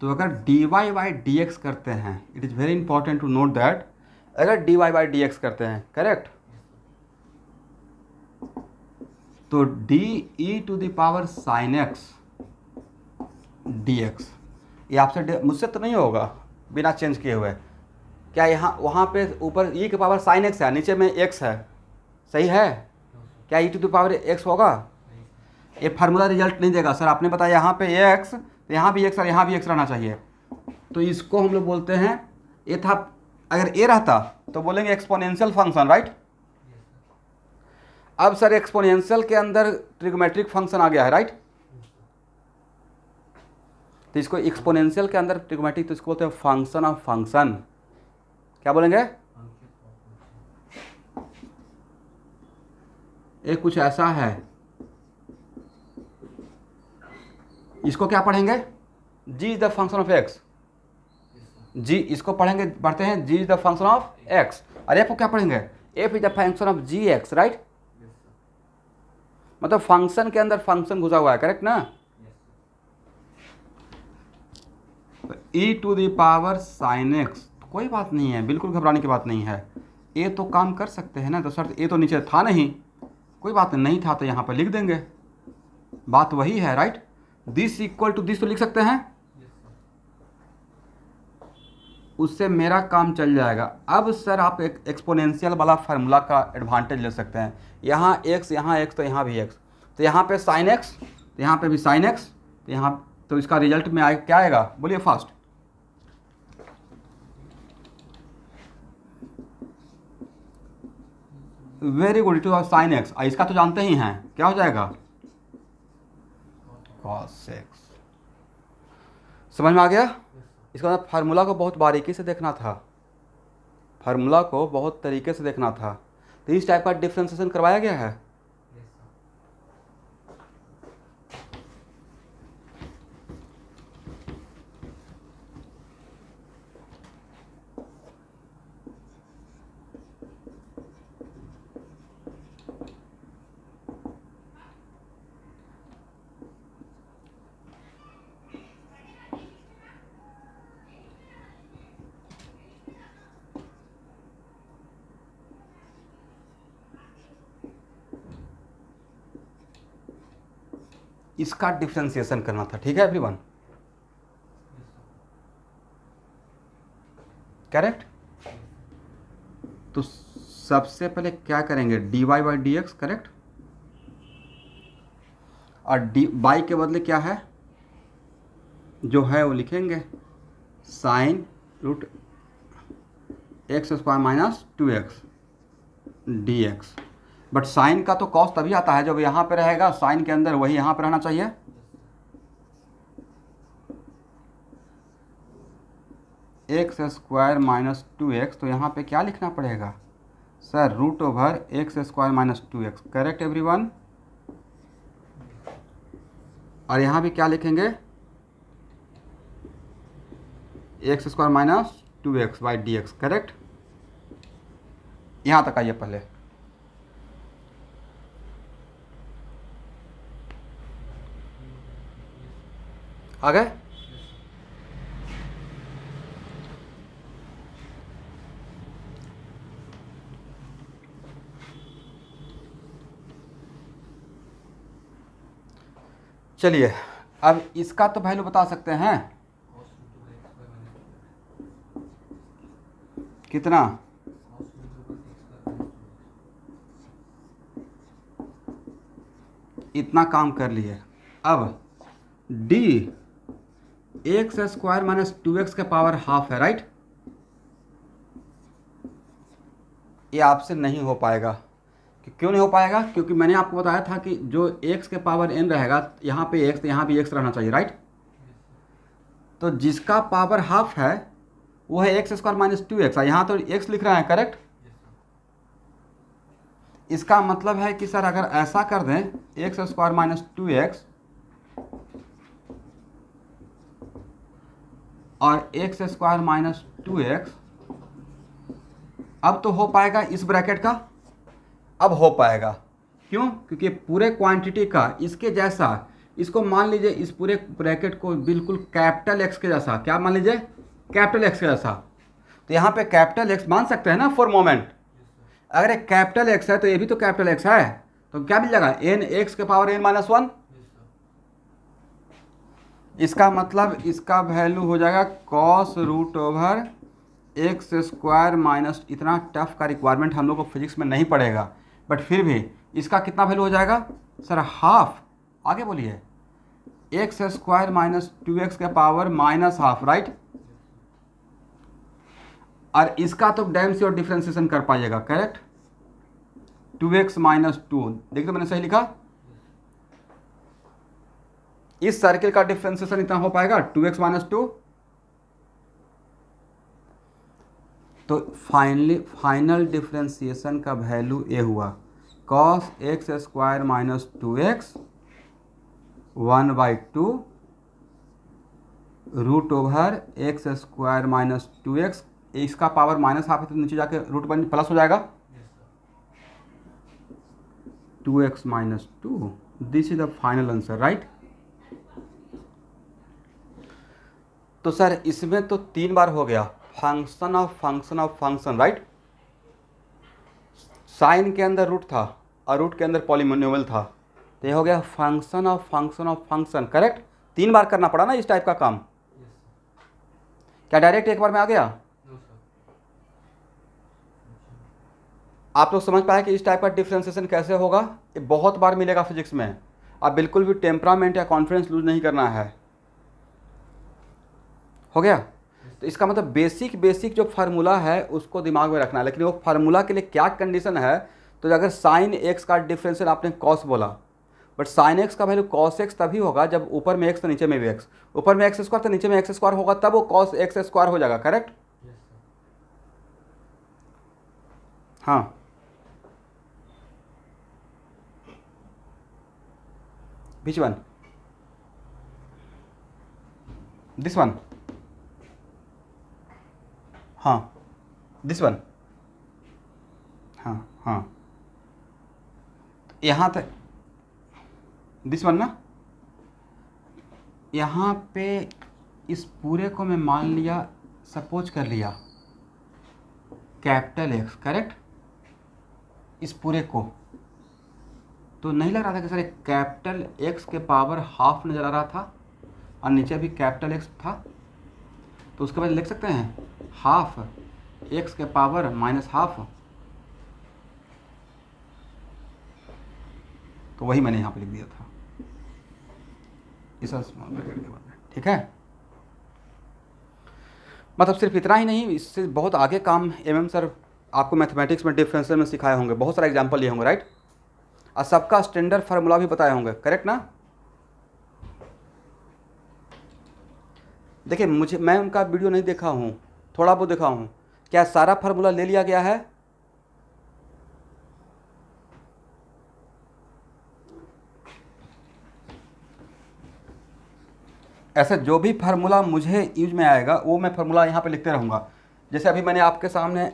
तो अगर dy बाई डी एक्स करते हैं, it is very important to note that, अगर dy बाई डी एक्स करते हैं, करेक्ट, तो d e to the power sine x d x, ये आपसे मुझसे तो नहीं होगा बिना चेंज किए हुए। क्या यहाँ वहाँ पे ऊपर ई के पावर साइन एक्स है, नीचे में एक्स है, सही है? क्या ई टू द पावर एक्स होगा? ये फार्मूला रिजल्ट नहीं देगा सर। आपने बताया यहाँ पे एक्स, तो यहाँ भी एक्स और यहाँ भी एक्स रहना चाहिए, तो इसको हम लोग बोलते हैं, ये था, अगर ए रहता तो बोलेंगे एक्सपोनेंशियल फंक्शन, राइट? अब सर एक्सपोनेंशियल के अंदर ट्रिग्नोमेट्रिक फंक्शन आ गया है, राइट? तो इसको एक्सपोनेंशियल के अंदर ट्रिग्नोमेट्रिक, तो इसको बोलते हैं फंक्शन ऑफ फंक्शन। क्या बोलेंगे? एक कुछ ऐसा है, इसको क्या पढ़ेंगे? G is the function of X, G इसको पढ़ेंगे, पढ़ते हैं G is the function of X. और एफ को क्या पढ़ेंगे? F is the function of G X, right? मतलब फंक्शन के अंदर फंक्शन घुसा हुआ है, करेक्ट ना? E to the power sine X, कोई बात नहीं है, बिल्कुल घबराने की बात नहीं है, ए तो काम कर सकते हैं ना। तो सर ए तो नीचे था नहीं, कोई बात नहीं था तो यहाँ पर लिख देंगे, बात वही है, right? This equal to this तो लिख सकते हैं, उससे मेरा काम चल जाएगा। अब सर आप एक एक्सपोनेंशियल वाला फार्मूला का एडवांटेज ले सकते हैं, यहाँ एक्स तो यहाँ भी एक्स, तो यहाँ पे साइन एक्स, तो यहाँ पे भी साइन एक्स, तो यहाँ, तो इसका रिजल्ट में क्या आएगा? बोलिए fast. Very good, it is sine x. इसका तो जानते ही हैं, क्या हो जाएगा? cos x। समझ में आ गया? इसका मतलब फार्मूला को बहुत बारीकी से देखना था, फार्मूला को बहुत तरीके से देखना था, तो इस टाइप का डिफ्रेंसिएशन करवाया गया है। इसका डिफ्रेंसिएशन करना था, ठीक है एवरीवन? करेक्ट? तो सबसे पहले क्या करेंगे? dy by D x, correct? और डी बाई के बदले क्या है जो है वो लिखेंगे sine root x square minus 2x dx। But sine का तो कॉस तभी आता है जब यहाँ पे रहेगा, साइन के अंदर वही यहाँ पे रहना चाहिए। एक्स स्क्वायर माइनस 2x, तो यहाँ पे क्या लिखना पड़ेगा sir? Root over x square minus 2x, correct everyone? और यहाँ भी क्या लिखेंगे? X square minus 2x by D x, correct? यहाँ तक आइए पहले। आ गए? चलिए अब इसका तो वैल्यू बता सकते हैं कितना? इतना काम कर लिए। अब d x square minus 2x के पावर हाफ है, राइट? ये आपसे नहीं हो पाएगा। क्यों नहीं हो पाएगा? क्योंकि मैंने आपको बताया था कि जो x के पावर n रहेगा, यहाँ पे x तो यहाँ भी x रहना चाहिए, राइट? तो जिसका पावर हाफ है वो है एक्स स्क्वायर माइनस 2x, यहाँ तो x लिख रहे हैं, करेक्ट? इसका मतलब है कि सर अगर ऐसा कर दें एक्स स्क्वायर माइनस 2x और एक्स स्क्वायर माइनस 2x, अब तो हो पाएगा इस ब्रैकेट का, अब हो पाएगा। क्यों? क्योंकि पूरे क्वांटिटी का इसके जैसा इसको मान लीजिए इस पूरे ब्रैकेट को बिल्कुल कैपिटल एक्स के जैसा, क्या मान लीजिए, कैपिटल एक्स के जैसा। तो यहाँ पे कैपिटल एक्स मान सकते हैं ना फॉर मोमेंट। अगर एक कैपिटल एक्स है तो ये भी तो कैपिटल एक्स है, तो क्या मिल जाएगा, एन एक्स के पावर n-1। इसका मतलब इसका वैल्यू हो जाएगा cos root over x square minus, इतना टफ का रिक्वायरमेंट हम लोग को फिजिक्स में नहीं पड़ेगा, बट फिर भी इसका कितना वैल्यू हो जाएगा सर, हाफ। आगे बोलिए, एक्स स्क्वायर माइनस 2x के पावर -हाफ, राइट। और इसका तो डैम से और डिफ्रेंसिएशन कर पाइएगा, करेक्ट। 2x माइनस 2, देखिए मैंने सही लिखा। इस सर्किल का डिफ्रेंसिएशन इतना हो पाएगा 2x माइनस 2। तो फाइनल डिफ्रेंसिएशन का वैल्यू ये हुआ cos x square minus 2x 1/2 root over x square minus 2x, इसका पावर -हाफ है तो नीचे जाके रूट बन प्लस हो जाएगा 2x minus 2। This is the final answer, right. तो सर इसमें तो 3 बार हो गया function of function of function, right. Sine के अंदर रूट था और रूट के अंदर पॉलीनोमियल था, तो ये हो गया function of function of function, correct. 3 बार करना पड़ा ना इस टाइप का काम। क्या डायरेक्ट एक बार में आ गया? आप लोग समझ पाए कि इस टाइप का डिफ्रेंसिएशन कैसे होगा? ये बहुत बार मिलेगा फिजिक्स में। आप बिल्कुल भी टेम्परामेंट या कॉन्फिडेंस लूज नहीं करना है। हो गया? तो इसका मतलब बेसिक जो फार्मूला है उसको दिमाग में रखना है, लेकिन वो फार्मूला के लिए क्या कंडीशन है, तो अगर साइन एक्स का डिफरेंशियल आपने कॉस बोला, बट साइन एक्स का वैल्यू कॉस एक्स तभी होगा जब ऊपर में एक्स तो नीचे में भी एक्स, ऊपर में एक्स स्क्वायर तो नीचे में एक्स स्क्वायर होगा, तब वो कॉस एक्स स्क्वायर हो जाएगा, करेक्ट। हाँ, which one? This one? हाँ, this one? हाँ हाँ, यहाँ तक दिस वन ना, यहाँ पे इस पूरे को मैं मान लिया, सपोज कर लिया कैपिटल एक्स, करेक्ट। इस पूरे को तो नहीं लग रहा था कि सर एक कैपिटल एक्स के पावर हाफ नज़र आ रहा था और नीचे भी कैपिटल एक्स था, तो उसके बाद लिख सकते हैं हाफ एक्स के पावर -हाफ। तो वही मैंने यहाँ पे लिख दिया था इस स्मॉल ब्रैकेट के बाद, ठीक है। मतलब सिर्फ इतना ही नहीं, इससे बहुत आगे काम सर आपको मैथमेटिक्स में डिफरेंशियल में सिखाए होंगे, बहुत सारा एग्जांपल लिए होंगे, राइट। और सबका स्टैंडर्ड फार्मूला भी बताए होंगे, करेक्ट ना। देखिए मैं उनका वीडियो नहीं देखा हूँ, थोड़ा बहुत देखा हूँ। क्या सारा फार्मूला ले लिया गया है? ऐसा जो भी फार्मूला मुझे यूज में आएगा वो मैं फार्मूला यहाँ पे लिखते रहूँगा। जैसे अभी मैंने आपके सामने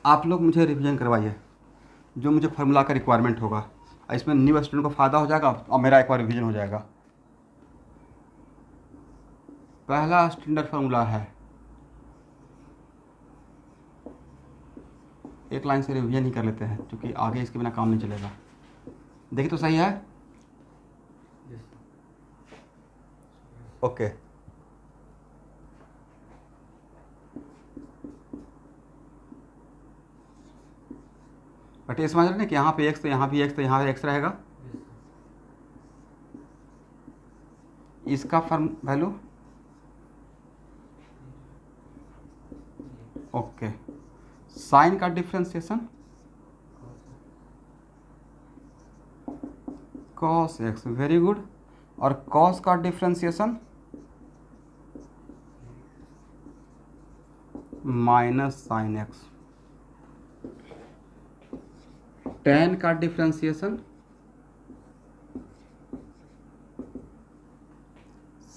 आप लोग मुझे रिवीजन करवाइए जो मुझे फार्मूला का रिक्वायरमेंट होगा, इसमें न्यू स्टूडेंट को फ़ायदा हो जाएगा और मेरा एक बार रिवीजन हो जाएगा। पहला स्टैंडर्ड फार्मूला है, एक लाइन से रिवीजन ही कर लेते हैं क्योंकि आगे इसके बिना काम नहीं चलेगा। देखिए तो सही है, ओके। बट ये समझ रहे हैं कि यहाँ पे एक्स तो यहाँ भी एक्स तो यहाँ एक्स रहेगा। इसका फॉर्म वैल्यू ओके। साइन का differentiation cos x, very good. और कॉस का differentiation minus sine x. Ten का डिफ्रेंसिएशन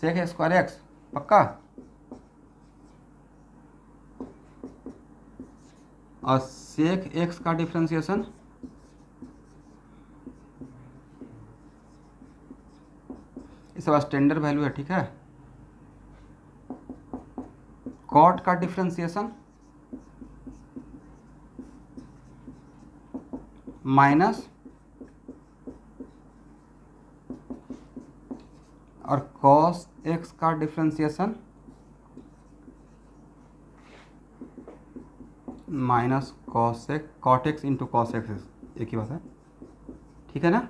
सेक स्क्वायर एक्स, पक्का। और सेक एक्स का डिफ्रेंसिएशन ये सब स्टैंडर्ड वैल्यू है, ठीक है। कॉट का डिफ्रेंसिएशन माइनस और कॉस एक्स का differentiation minus cos x, cot x into cos x, एक ही बात है, ठीक है ना।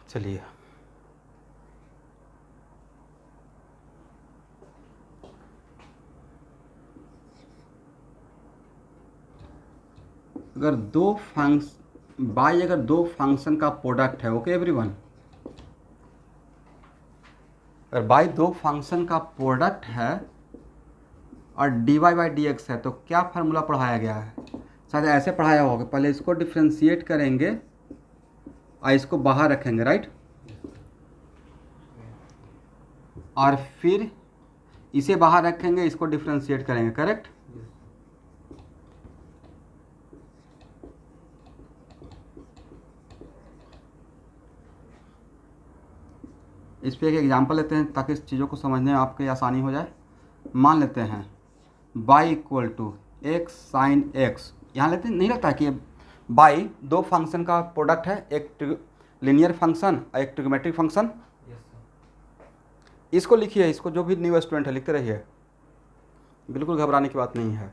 चलिए अगर बाई अगर दो फंक्शन का प्रोडक्ट है, ओके एवरीवन, अगर बाई दो फंक्शन का प्रोडक्ट है और dy बाई डी एक्स है, तो क्या फार्मूला पढ़ाया गया है? शायद ऐसे पढ़ाया होगा, पहले इसको डिफ्रेंशिएट करेंगे और इसको बाहर रखेंगे, राइट, और फिर इसे बाहर रखेंगे, इसको डिफ्रेंशिएट करेंगे, करेक्ट। इस पर एक एग्जांपल लेते हैं ताकि इस चीज़ों को समझने में आपके आसानी हो जाए। मान लेते हैं y equal to x sine x, यहाँ लेते नहीं लगता है कि बाई दो फंक्शन का प्रोडक्ट है, एक लीनियर फंक्शन और एक ट्रिग्मेट्रिक फंक्शन। Yes sir. इसको लिखिए, इसको जो भी न्यू स्टूडेंट है लिखते रहिए, बिल्कुल घबराने की बात नहीं है।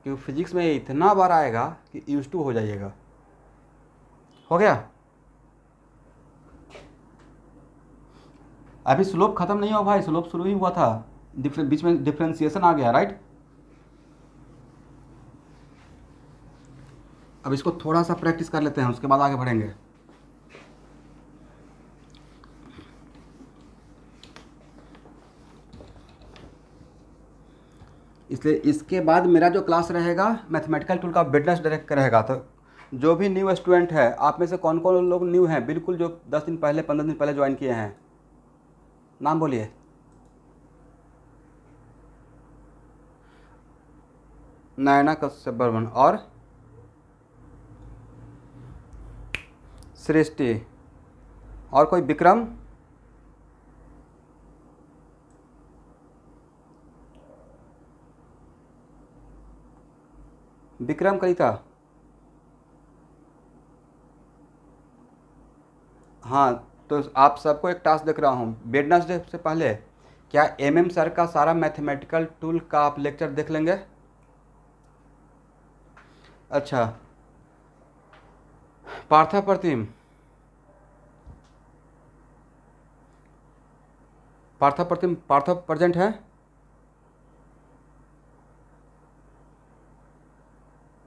क्योंकि फिजिक्स में इतना बार आएगा कि यूज टू हो जाइएगा। हो गया? अभी स्लोप खत्म नहीं हुआ भाई, स्लोप शुरू ही हुआ था, बीच में डिफरेंशिएशन आ गया, राइट। अब इसको थोड़ा सा प्रैक्टिस कर लेते हैं, उसके बाद आगे बढ़ेंगे। इसलिए इसके बाद मेरा जो क्लास रहेगा मैथमेटिकल टूल का बिजनेस डायरेक्ट रहेगा। तो जो भी न्यू स्टूडेंट है, आप में से कौन कौन लोग न्यू हैं, बिल्कुल जो 10 दिन पहले 15 दिन पहले ज्वाइन किए हैं, नाम बोलिए। नैना कश्यप बर्मन और सृष्टि, और कोई विक्रम, विक्रम कलिता। हाँ, तो आप सबको एक टास्क देख रहा हूँ, वेडनेसडे से पहले क्या MM सर का सारा मैथमेटिकल टूल का आप लेक्चर देख लेंगे? अच्छा, पार्था प्रतिम, पार्था प्रेजेंट है?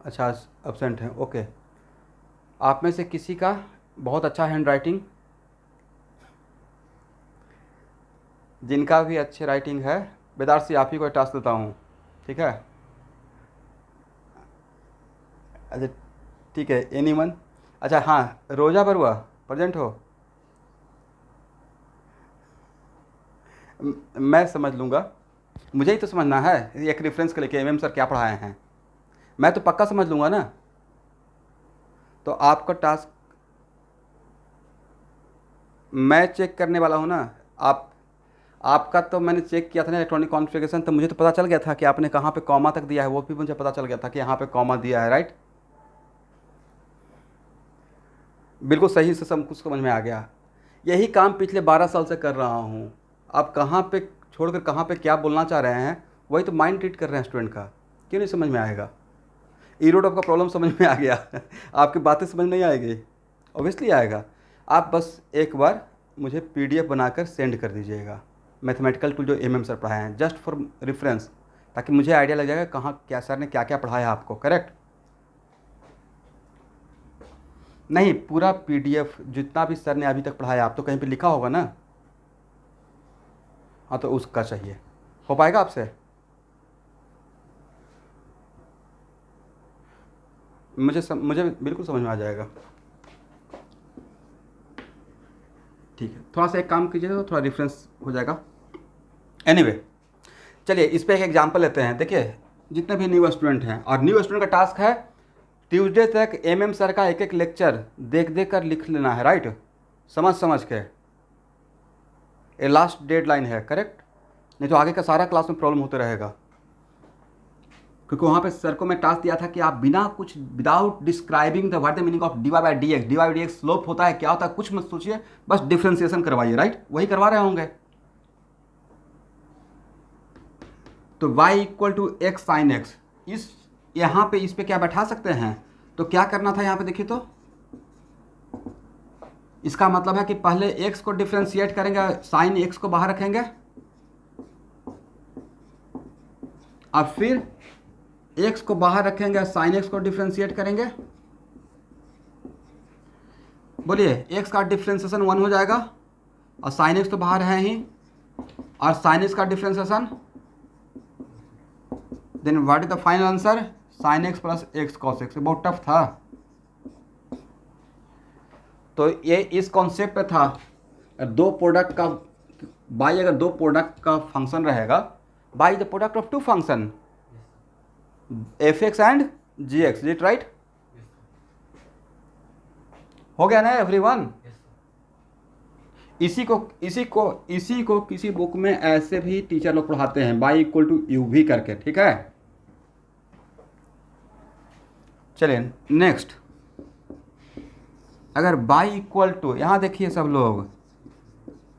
अच्छा, एब्सेंट है, ओके। आप में से किसी का बहुत अच्छा हैंड राइटिंग, जिनका भी अच्छी राइटिंग है, बेदार से आप ही को टास्क देता हूँ, ठीक है। अच्छा ठीक है, एनीवन। अच्छा हाँ, रोजा बरुआ प्रेजेंट हो? मैं समझ लूँगा, मुझे ही तो समझना है, एक रेफरेंस के लेके MM सर क्या पढ़ाए हैं, मैं तो पक्का समझ लूँगा ना। तो आपका टास्क मैं चेक करने वाला हूँ ना। आपका तो मैंने चेक किया था ना इलेक्ट्रॉनिक कॉन्फ़िगरेशन, तो मुझे तो पता चल गया था कि आपने कहाँ पे कॉमा तक दिया है, वो भी मुझे पता चल गया था कि यहाँ पे कॉमा दिया है, राइट। बिल्कुल सही से सब कुछ समझ में आ गया। यही काम पिछले 12 साल से कर रहा हूँ। आप कहाँ पे छोड़कर कहाँ पे क्या बोलना चाह रहे हैं, वही तो माइंड ट्रीट कर रहे हैं स्टूडेंट का। क्यों नहीं समझ में आएगा? ईरोड आपका प्रॉब्लम समझ में आ गया आपकी बातें समझ नहीं आएगी? ऑब्वियसली आएगा। आप बस एक बार मुझे PDF बनाकर सेंड कर दीजिएगा, मैथमेटिकल टूल जो MM सर पढ़ाए हैं, जस्ट फॉर रेफरेंस, ताकि मुझे आइडिया लग जाएगा कहाँ क्या सर ने क्या क्या पढ़ाया आपको, करेक्ट। नहीं, पूरा PDF जितना भी सर ने अभी तक पढ़ाया, आप तो कहीं पे लिखा होगा ना। हाँ, तो उसका चाहिए, हो पाएगा आपसे? मुझे बिल्कुल समझ में आ जाएगा। ठीक है, थोड़ा सा एक काम कीजिए तो थोड़ा रेफरेंस हो जाएगा। एनीवे चलिए इस पे एक एग्जांपल लेते हैं। देखिए जितने भी न्यू स्टूडेंट हैं, और न्यू स्टूडेंट का टास्क है ट्यूसडे तक एमएम सर का एक एक लेक्चर देख देख कर लिख लेना है, राइट, समझ समझ के। ये लास्ट डेडलाइन है, करेक्ट, नहीं तो आगे का सारा क्लास में प्रॉब्लम होता रहेगा। क्योंकि वहाँ पे सर को मैं टास्क दिया था कि आप बिना कुछ without describing the what the meaning of dy by D x, dy by D x slope होता है क्या होता है कुछ मत सोचिए, बस डिफ्रेंसिएशन करवाइए, राइट, वही करवा रहे होंगे। तो y equal to x sine x, इस यहाँ पे इस पे क्या बैठा सकते हैं, तो क्या करना था यहाँ पे देखिए, तो इसका मतलब है कि पहले x को डिफ्रेंशिएट करेंगे, साइन x को बाहर रखेंगे, अब फिर x को बाहर रखेंगे, साइन x को डिफ्रेंशिएट करेंगे। बोलिए x का डिफ्रेंशिएशन 1 हो जाएगा, और साइन x तो बाहर है ही, और साइन x का differentiation, then what is the final answer, sign x plus x cos x. बहुत टफ था, तो ये इस कॉन्सेप्ट पे था। दो प्रोडक्ट का बाई, अगर दो प्रोडक्ट का फंक्शन रहेगा, y the product of two function f x and g x, it right, हो गया ना एवरीवन। इसी को किसी बुक में ऐसे भी टीचर लोग पढ़ाते हैं, बाई इक्वल टू यू भी करके, ठीक है। चलिए नेक्स्ट, अगर बाई इक्वल टू, यहाँ देखिए सब लोग,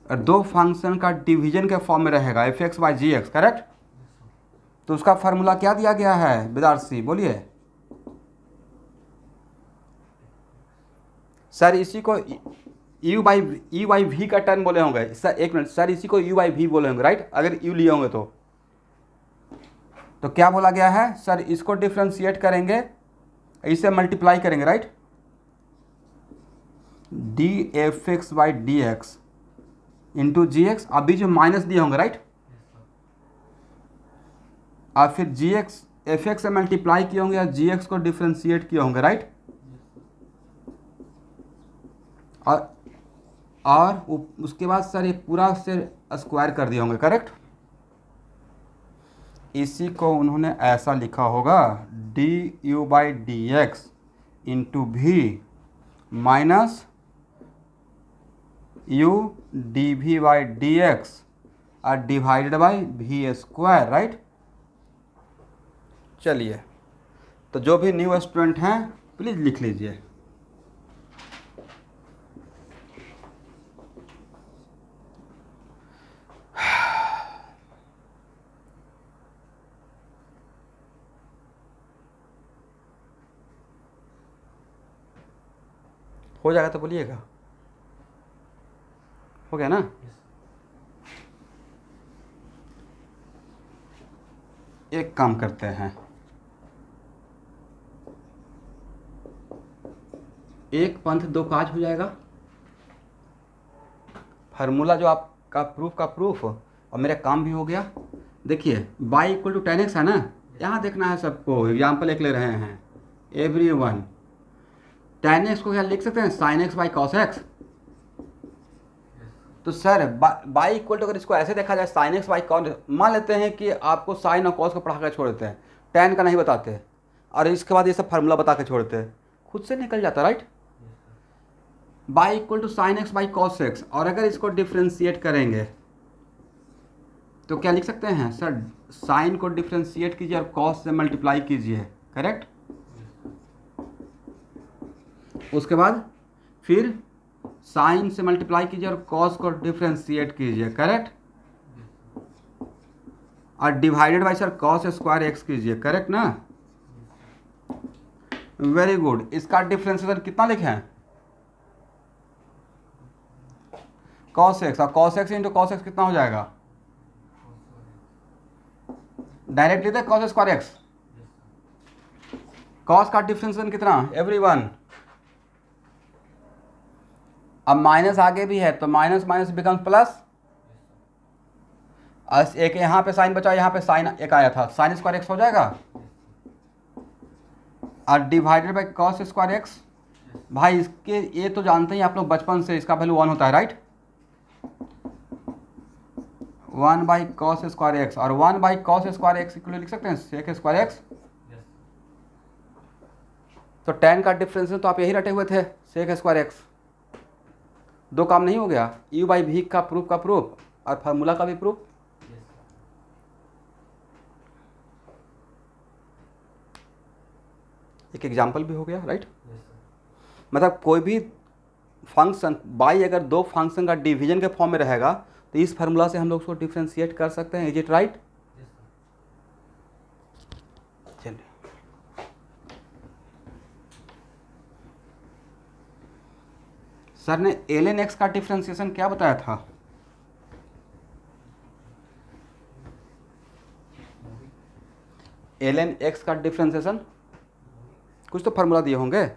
दो फंक्शन का डिवीजन के फॉर्म में रहेगा f x by g x, correct, तो उसका फार्मूला क्या दिया गया है विद्यार्थी, बोलिए सर। इसी को यू बाई वी का टर्म बोले होंगे सर, एक मिनट सर, इसी को यू बाई वी बोले होंगे, राइट, अगर यू लिए होंगे तो क्या बोला गया है सर, इसको डिफ्रेंशिएट करेंगे, इसे मल्टीप्लाई करेंगे, right, d f x by D x into g x, अभी जो माइनस दिए होंगे, राइट, और फिर जी एक्स एफ एक्स से मल्टीप्लाई किए होंगे, या जी एक्स को डिफ्रेंशिएट किए होंगे, राइट, और उसके बाद सर ये पूरा से स्क्वायर कर दिए होंगे, करेक्ट। इसी को उन्होंने ऐसा लिखा होगा, D U by D x into V minus U D V by D X और divided by V square, right. चलिए, तो जो भी न्यू स्टूडेंट हैं प्लीज़ लिख लीजिए। हो जाएगा तो बोलिएगा, हो गया ना। एक काम करते हैं, एक पंथ दो काज हो जाएगा। फार्मूला जो आपका प्रूफ और मेरा काम भी हो गया। देखिए y equal to tan x है ना, यहाँ देखना है सबको, एग्जाम्पल एक ले रहे हैं एवरीवन। टेन एक्स को क्या लिख सकते हैं, sign x by cos x. तो सर बाई इक्वल टू, अगर इसको ऐसे देखा जाए साइन एक्स बाई कॉस, मान लेते हैं कि आपको साइन और कॉस को पढ़ा कर छोड़ देते हैं, टेन का नहीं बताते, और इसके बाद ये सब फार्मूला बता के छोड़ते हैं, खुद से निकल जाता, right. Y equal to sine x by cos x, और अगर इसको डिफ्रेंशिएट करेंगे तो क्या लिख सकते हैं सर, साइन को डिफ्रेंशिएट कीजिए और कॉस से मल्टीप्लाई कीजिए, करेक्ट। उसके बाद फिर साइन से मल्टीप्लाई कीजिए और कॉस को डिफ्रेंशिएट कीजिए, करेक्ट, और divided by sir cos square x कीजिए, करेक्ट ना। वेरी गुड, इसका डिफ्रेंशिएशन कितना लिखे हैं, कॉस एक्स, और cos x into cos x कितना हो जाएगा, डायरेक्टली थे कॉस स्क्वायर एक्स। कॉस का डिफ्रेंशिएशन कितना एवरीवन, अब माइनस आगे भी है तो माइनस माइनस बिकम्स प्लस, एक यहाँ पे साइन बचा, यहाँ पे साइन एक आया था, साइन स्क्वायर एक्स हो जाएगा। और divided by cos square x. भाई इसके ये तो जानते ही आप लोग बचपन से, इसका वैल्यू 1 होता है right. 1 by cos square x, और 1 by cos square x equal लिख सकते हैं सेक स्क्वायर एक्स। तो tan का डिफरेंस तो आप यही रटे हुए थे, सेक स्क्वायर एक्स। दो काम नहीं हो गया, u बाई भी का प्रूफ और फार्मूला का भी प्रूफ। एक एग्जाम्पल भी हो गया राइट। मतलब कोई भी फंक्शन बाई अगर दो फंक्शन का डिवीजन के फॉर्म में रहेगा तो इस फार्मूला से हम लोग उसको डिफ्रेंशिएट कर सकते हैं। Is it right? चलिए सर ने ln x का डिफ्रेंशिएशन क्या बताया था? ln x का डिफ्रेंशिएशन कुछ तो फार्मूला दिए होंगे।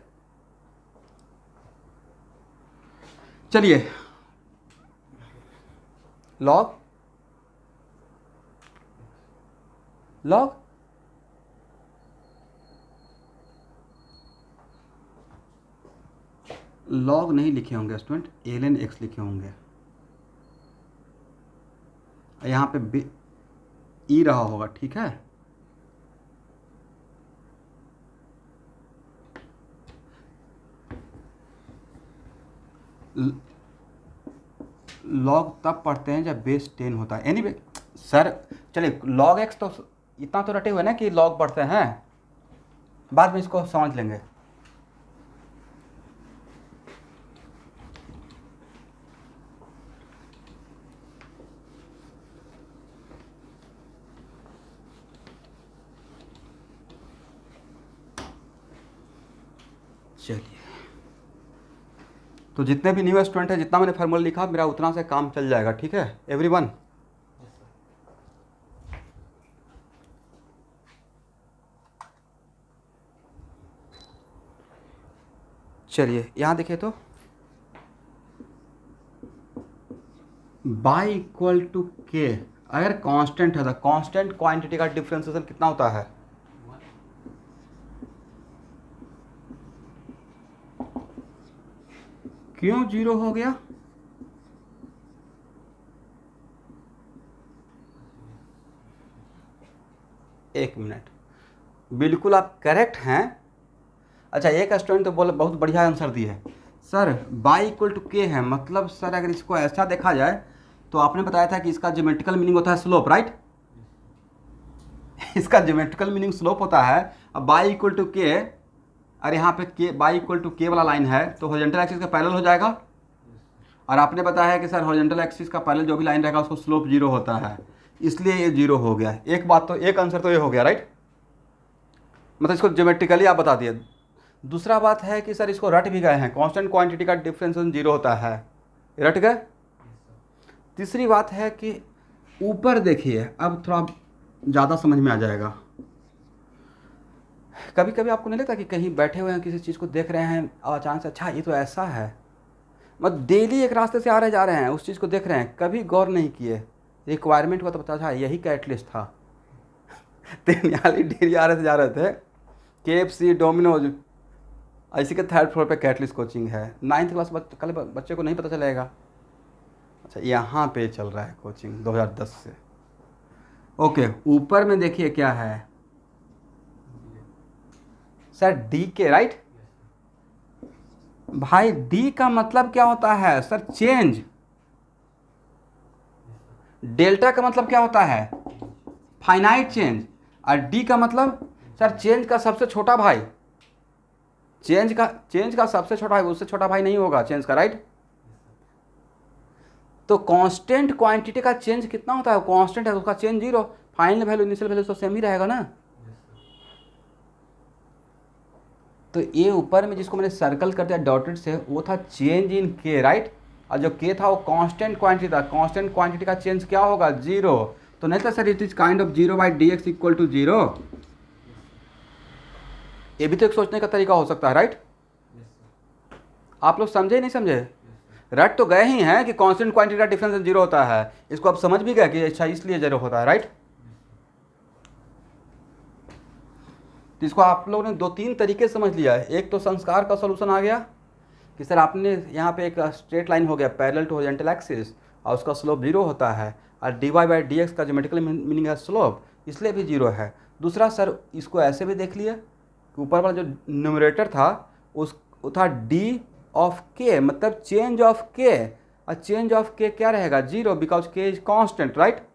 चलिए लॉग नहीं लिखे होंगे स्टूडेंट, ln x लिखे होंगे। यहाँ पे ई रहा होगा, ठीक है। लॉग तब पढ़ते हैं जब बेस 10 होता है। एनीवे सर चलिए लॉग एक्स तो इतना तो रटे हुए ना कि लॉग पढ़ते हैं, बाद में इसको समझ लेंगे। चलिए तो जितने भी न्यू स्टूडेंट है, जितना मैंने फार्मूला लिखा मेरा उतना से काम चल जाएगा, ठीक है एवरीवन। चलिए यहाँ देखिए तो बाई इक्वल टू के अगर कांस्टेंट है तो कांस्टेंट क्वांटिटी का डिफरेंशिएशन कितना होता है? क्यों 0 हो गया? एक मिनट, बिल्कुल आप करेक्ट हैं। अच्छा एक स्टूडेंट तो बोला बहुत बढ़िया आंसर दिए है सर, बाई इक्वल टू के है, मतलब सर अगर इसको ऐसा देखा जाए तो आपने बताया था कि इसका ज्योमेट्रिकल मीनिंग होता है स्लोप राइट। इसका ज्योमेट्रिकल मीनिंग स्लोप होता है। अब बाई इक्वल टू के, और यहाँ पे के बाई इक्वल टू के वाला लाइन है तो हॉरिजॉन्टल एक्सिस का पैरेलल हो जाएगा। और आपने बताया है कि सर हॉरिजॉन्टल एक्सिस का पैरेलल जो भी लाइन रहेगा उसको स्लोप 0 होता है, इसलिए ये 0 हो गया। एक बात तो, एक आंसर तो ये हो गया राइट, मतलब इसको ज्योमेट्रिकली आप बता दिए। दूसरा बात है कि सर इसको रट भी गए हैं, कांस्टेंट क्वांटिटी का डिफरेंशिएशन 0 होता है, रट गए। तीसरी बात है कि ऊपर देखिए, अब थोड़ा ज़्यादा समझ में आ जाएगा। कभी कभी आपको नहीं लगता कि कहीं बैठे हुए हैं किसी चीज़ को देख रहे हैं और अचानक से अच्छा ये तो ऐसा है, मतलब डेली एक रास्ते से आ रहे जा रहे हैं उस चीज़ को देख रहे हैं, कभी गौर नहीं किए, रिक्वायरमेंट हुआ तो पता था यही का एटलीस्ट था। तेनियाली डेली आ रहे थे जा रहे थे, KFC डोमिनोज, ऐसी के 3rd फ्लोर पे कैटलिस्ट कोचिंग है। 9th क्लास कल बच्चे को नहीं पता चलेगा। अच्छा यहाँ पे चल रहा है कोचिंग 2010 से। ओके ऊपर में देखिए क्या है सर, डी के राइट। भाई डी का मतलब क्या होता है सर? चेंज। डेल्टा का मतलब क्या होता है? Finite change. और डी का मतलब सर चेंज का सबसे छोटा भाई, चेंज का सबसे छोटा भाई, उससे छोटा भाई नहीं होगा चेंज का राइट। तो कांस्टेंट क्वांटिटी का चेंज कितना होता है? कांस्टेंट है तो उसका change 0, final value initial value तो सेम ही रहेगा ना। तो ये ऊपर में जिसको मैंने सर्कल कर दिया डॉटेड से, वो था चेंज इन के राइट। और जो के था वो कांस्टेंट क्वांटिटी था, कांस्टेंट क्वांटिटी का चेंज क्या होगा? 0। तो नहीं था sir it is kind of 0 by D x equal to 0। ये भी तो एक सोचने का तरीका हो सकता है राइट। आप लोग समझे नहीं समझे? रट तो गए ही हैं कि कांस्टेंट क्वांटिटी का डिफरेंस 0 होता है, इसको आप समझ भी गए कि अच्छा इसलिए 0 होता है राइट। तो इसको आप लोगों ने 2-3 तरीके से समझ लिया है। एक तो संस्कार का सॉल्यूशन आ गया कि सर आपने यहाँ पे एक स्ट्रेट लाइन हो गया पैरेलल टू हॉरिजॉन्टल एक्सिस और उसका स्लोप 0 होता है, और dy/dx का ज्योमेट्रिकल मीनिंग है स्लोप, इसलिए भी 0 है। दूसरा सर इसको ऐसे भी देख लिए कि ऊपर वाला जो न्यूमरेटर था उस वो था डी ऑफ के, मतलब चेंज ऑफ के, और चेंज ऑफ के क्या रहेगा 0, because k is constant, right.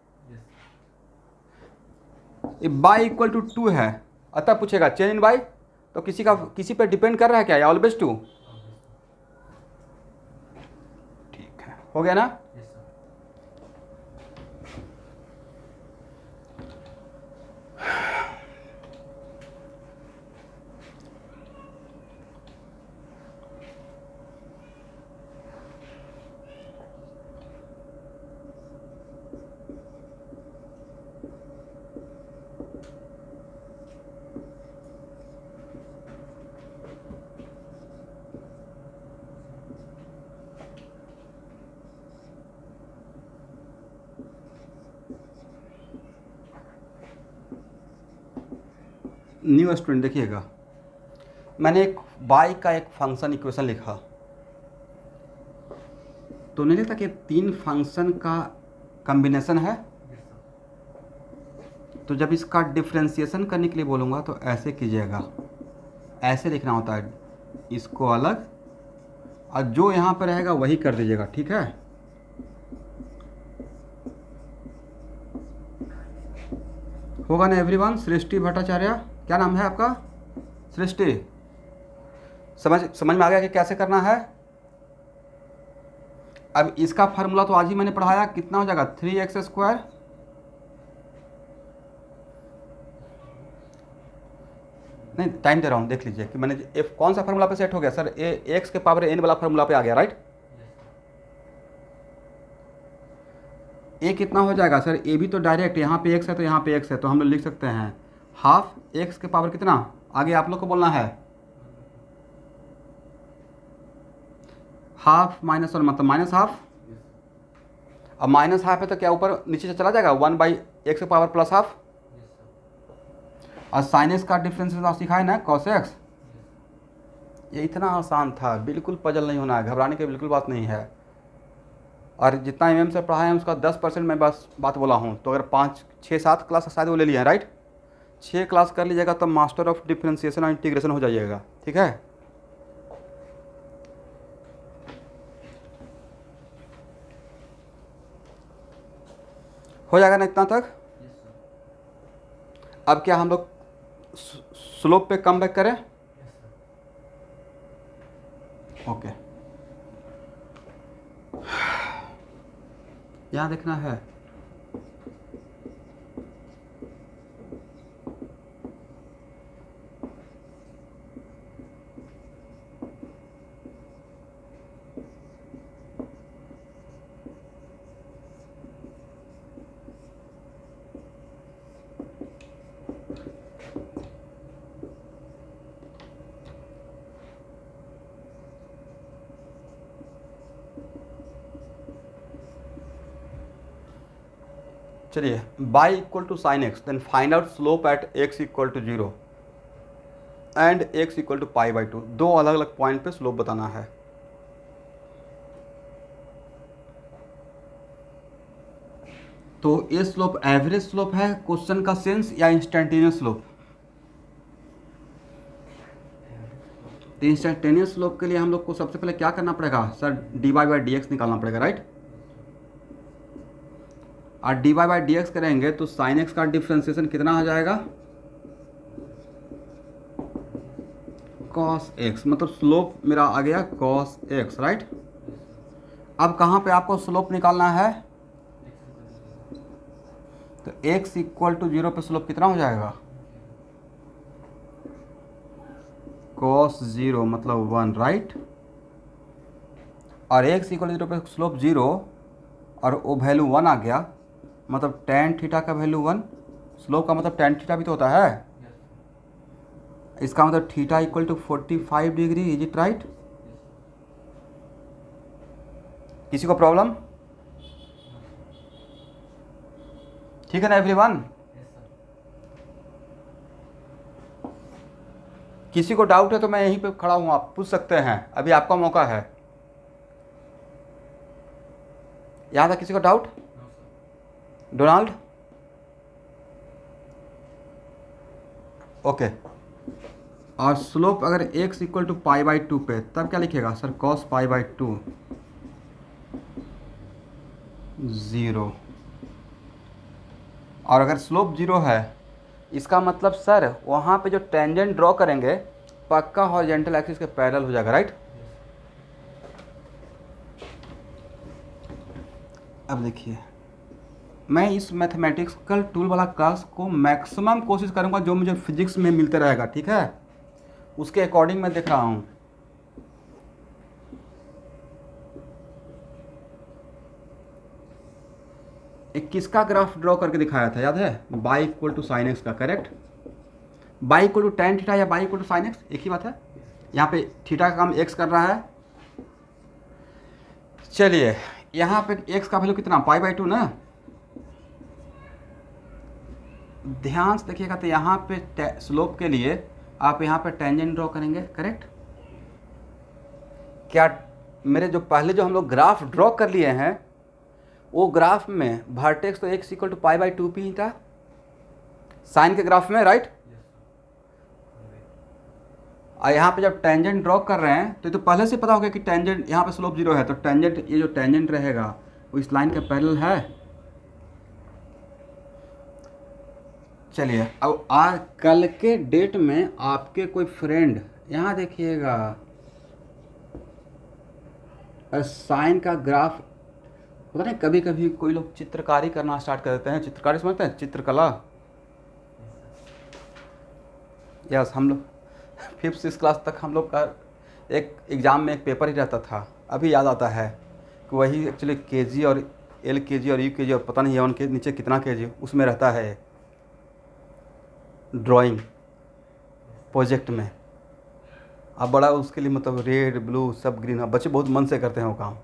Y equal to 2 है, अतः पूछेगा चेंज इन बाई, तो किसी पे डिपेंड कर रहा है क्या, या ऑलवेज 2। ठीक है, हो गया ना। Yes sir. न्यू स्टूडेंट देखिएगा, मैंने एक बाई का एक फंक्शन इक्वेशन लिखा, तो नहीं लिखता कि 3 फंक्शन का कॉम्बिनेशन है। Yes sir. तो जब इसका डिफ्रेंशिएशन करने के लिए बोलूँगा तो ऐसे कीजिएगा, ऐसे लिखना होता है, इसको अलग और जो यहाँ पर रहेगा वही कर दीजिएगा, ठीक है। होगा ना एवरीवन। सृष्टि भट्टाचार्य, क्या नाम है आपका, सृष्टि। समझ में आ गया कि कैसे करना है। अब इसका फार्मूला तो आज ही मैंने पढ़ाया, कितना हो जाएगा 3x²। नहीं टाइम दे रहा हूँ, देख लीजिए कि मैंने एफ कौन सा फार्मूला पे सेट हो गया सर, एक्स के पावर n वाला फार्मूला पे आ गया, राइट। ए कितना हो जाएगा सर, ए भी तो डायरेक्ट यहाँ पे x है तो यहाँ पे x है, तो हम लोग लिख सकते हैं हाफ x के पावर कितना, आगे आप लोग को बोलना है हाफ -1 मतलब -हाफ। अब -हाफ है तो क्या ऊपर नीचे से चला जाएगा 1/x के पावर +हाफ। और साइन एक्स का डिफरेंस सिखाए ना cos x। ये इतना आसान था, बिल्कुल पजल नहीं होना है, घबराने की बिल्कुल बात नहीं है। और जितना एम से पढ़ा है उसका 10% मैं बस बात बोला हूँ, तो अगर 5-6-7 क्लास शायद वो ले लिए हैं, राइट। 6 क्लास कर लीजिएगा तब मास्टर ऑफ डिफरेंशिएशन और इंटीग्रेशन हो जाइएगा, ठीक है। हो जाएगा ना इतना तक। अब क्या हम लोग स्लोप पे कम बैक करें, ओके। यहाँ देखना है चलिए, Y equal to sine X, then find out slope at x equal to 0 and x equal to π/2। दो अलग अलग पॉइंट पे स्लोप बताना है। तो ये स्लोप एवरेज स्लोप है क्वेश्चन का सेंस, या इंस्टेंटेनियस स्लोप। तो इंस्टेंटेनियस स्लोप के लिए हम लोग को सबसे पहले क्या करना पड़ेगा सर, dy/dx निकालना पड़ेगा, राइट। और dy/dx करेंगे तो साइन एक्स का डिफ्रेंशिएशन कितना आ जाएगा, cos x, मतलब स्लोप मेरा आ गया cos x, राइट। अब कहाँ पे आपको स्लोप निकालना है, तो x इक्वल टू 0 पे स्लोप कितना हो जाएगा, cos 0 मतलब 1, राइट। और x इक्वल टू 0 पे स्लोप 0 और वो वैल्यू 1 आ गया, मतलब tan थीटा का वैल्यू 1, स्लोप का मतलब tan थीटा भी तो होता है। इसका मतलब theta equal to 45 degree, is it right. किसी को प्रॉब्लम, ठीक है ना एवरीवन। किसी को डाउट है तो मैं यहीं पे खड़ा हूँ, आप पूछ सकते हैं, अभी आपका मौका है। यहाँ था किसी को डाउट? डोनाल्ड? ओके। और स्लोप अगर x इक्वल टू π/2 पे, तब क्या लिखेगा सर? cos π/2 0। और अगर स्लोप 0 है, इसका मतलब सर वहाँ पे जो टेंजेंट ड्रॉ करेंगे पक्का हॉरिजॉन्टल एक्सिस के पैरेलल हो जाएगा, राइट? अब देखिए, मैं इस मैथमेटिकल टूल वाला क्लास को मैक्सिमम कोशिश करूँगा जो मुझे फिजिक्स में मिलते रहेगा, ठीक है, उसके अकॉर्डिंग मैं देख रहा हूँ। एक किसका ग्राफ ड्रॉ करके दिखाया था, याद है? Y equal to sine x का, correct? Y equal to tan theta या Y equal to sine X, एक ही बात है। यहाँ पे थीटा का काम एक्स कर रहा है। चलिए, यहाँ पे एक्स का वैल्यू कितना? π/2 ना। ध्यान से देखिएगा तो यहाँ पे स्लोप के लिए आप यहाँ पे टेंजेंट ड्रॉ करेंगे, करेक्ट? क्या मेरे जो पहले जो हम लोग ग्राफ ड्रॉ कर लिए हैं वो ग्राफ में वर्टेक्स तो x इक्वल टू π/2 पे ही था साइन के ग्राफ में, राइट? और यहाँ पे जब टेंजेंट ड्रॉ कर रहे हैं तो ये तो पहले से पता होगा कि टेंजेंट यहाँ पे स्लोप 0 है, तो टेंजेंट, ये जो टेंजेंट रहेगा वो इस लाइन के पैरेलल है। चलिए, अब आज कल के डेट में आपके कोई फ्रेंड, यहाँ देखिएगा, साइन का ग्राफ, पता नहीं कभी कभी कोई लोग चित्रकारी करना स्टार्ट कर देते हैं। चित्रकारी समझते हैं? चित्रकला। यस, हम लोग 5th-6th क्लास तक हम लोग का एक एग्ज़ाम में एक पेपर ही रहता था, अभी याद आता है कि वही एक्चुअली केजी और LKG और UKG और पता नहीं है उनके नीचे कितना केजी, उसमें रहता है ड्राइंग प्रोजेक्ट में। अब बड़ा उसके लिए मतलब रेड ब्लू सब ग्रीन, अब बच्चे बहुत मन से करते हैं वो काम।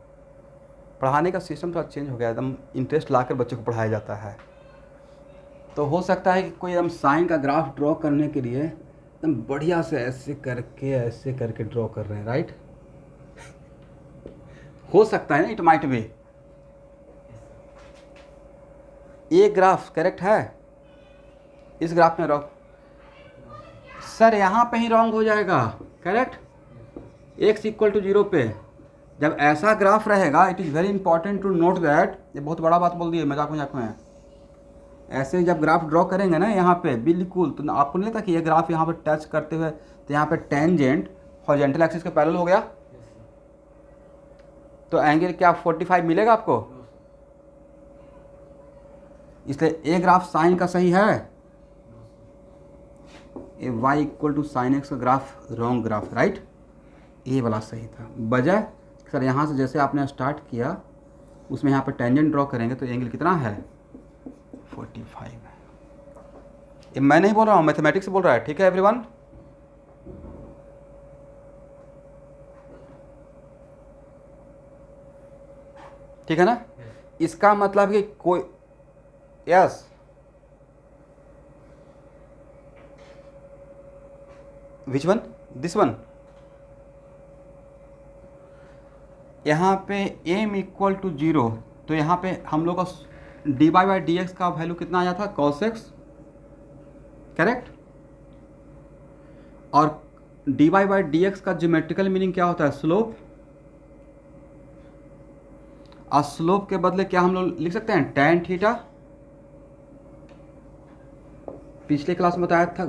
पढ़ाने का सिस्टम थोड़ा चेंज हो गया, एकदम इंटरेस्ट लाकर बच्चे को पढ़ाया जाता है। तो हो सकता है कि कोई एकदम साइन का ग्राफ ड्रॉ करने के लिए एकदम बढ़िया से ऐसे करके ड्रॉ कर रहे हैं, राइट? हो सकता है ना, इट माइट बी। ये ग्राफ करेक्ट है? इस ग्राफ में रॉन्ग सर, यहाँ पे ही रॉन्ग हो जाएगा, करेक्ट? x इक्वल टू 0 पे जब ऐसा ग्राफ रहेगा, it is very important to note that, ये बहुत बड़ा बात बोल दी है, मजाक में। ऐसे जब ग्राफ ड्रॉ करेंगे ना यहाँ पे बिल्कुल, तो आपको नहीं लगता कि ये ग्राफ यहाँ पे टच करते हुए, तो यहाँ पे टेंजेंट हॉरिजॉन्टल एक्सिस के पैरेलल हो गया, तो एंगल क्या 45 मिलेगा आपको? इसलिए ये ग्राफ साइन का सही है, ये y equal to sine x का ग्राफ रॉन्ग ग्राफ, राइट? ये वाला सही था। वजह सर, यहाँ से जैसे आपने स्टार्ट किया उसमें यहाँ पे टेंजेंट ड्रॉ करेंगे तो एंगल कितना है? 45 है। ये मैं नहीं बोल रहा हूँ, मैथमेटिक्स से बोल रहा है, ठीक है एवरीवन? ठीक है ना? इसका मतलब कि कोई, yes, which one? This one. यहाँ पे m इक्वल टू 0, तो यहाँ पे हम लोग का dy/dx का वैल्यू कितना आया था? cos x, correct? और dy/dx का ज्योमेट्रिकल मीनिंग क्या होता है? स्लोप। और स्लोप के बदले क्या हम लोग लिख सकते हैं? tan theta. पिछले क्लास में बताया था,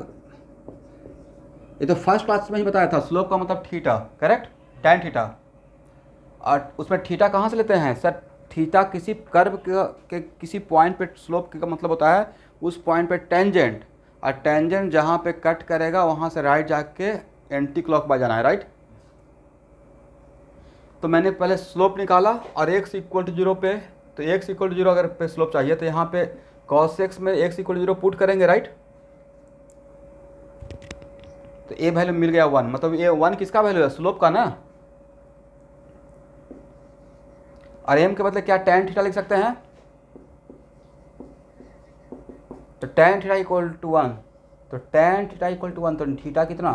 ये तो फर्स्ट क्लास में ही बताया था, स्लोप का मतलब थीटा, करेक्ट? tan theta. और उसमें थीटा कहाँ से लेते हैं सर? थीटा किसी कर्व के किसी पॉइंट पे स्लोप का मतलब होता है उस पॉइंट पे टेंजेंट, और टेंजेंट जहाँ पे कट करेगा वहाँ से राइट जाके एंटी क्लॉकवाइज जाना है, राइट? तो मैंने पहले स्लोप निकाला और x इक्वल टू 0 पे, तो x इक्वल टू 0 अगर पे स्लोप चाहिए तो यहाँ पे cos x में x इक्वल टू 0 पुट करेंगे, राइट? तो ये वैल्यू मिल गया 1, मतलब ये 1 किसका वैल्यू है? स्लोप का ना। और m के बदले क्या tan थीटा लिख सकते हैं? तो tan थीटा इक्वल टू 1, तो tan थीटा इक्वल टू 1, तो थीटा कितना?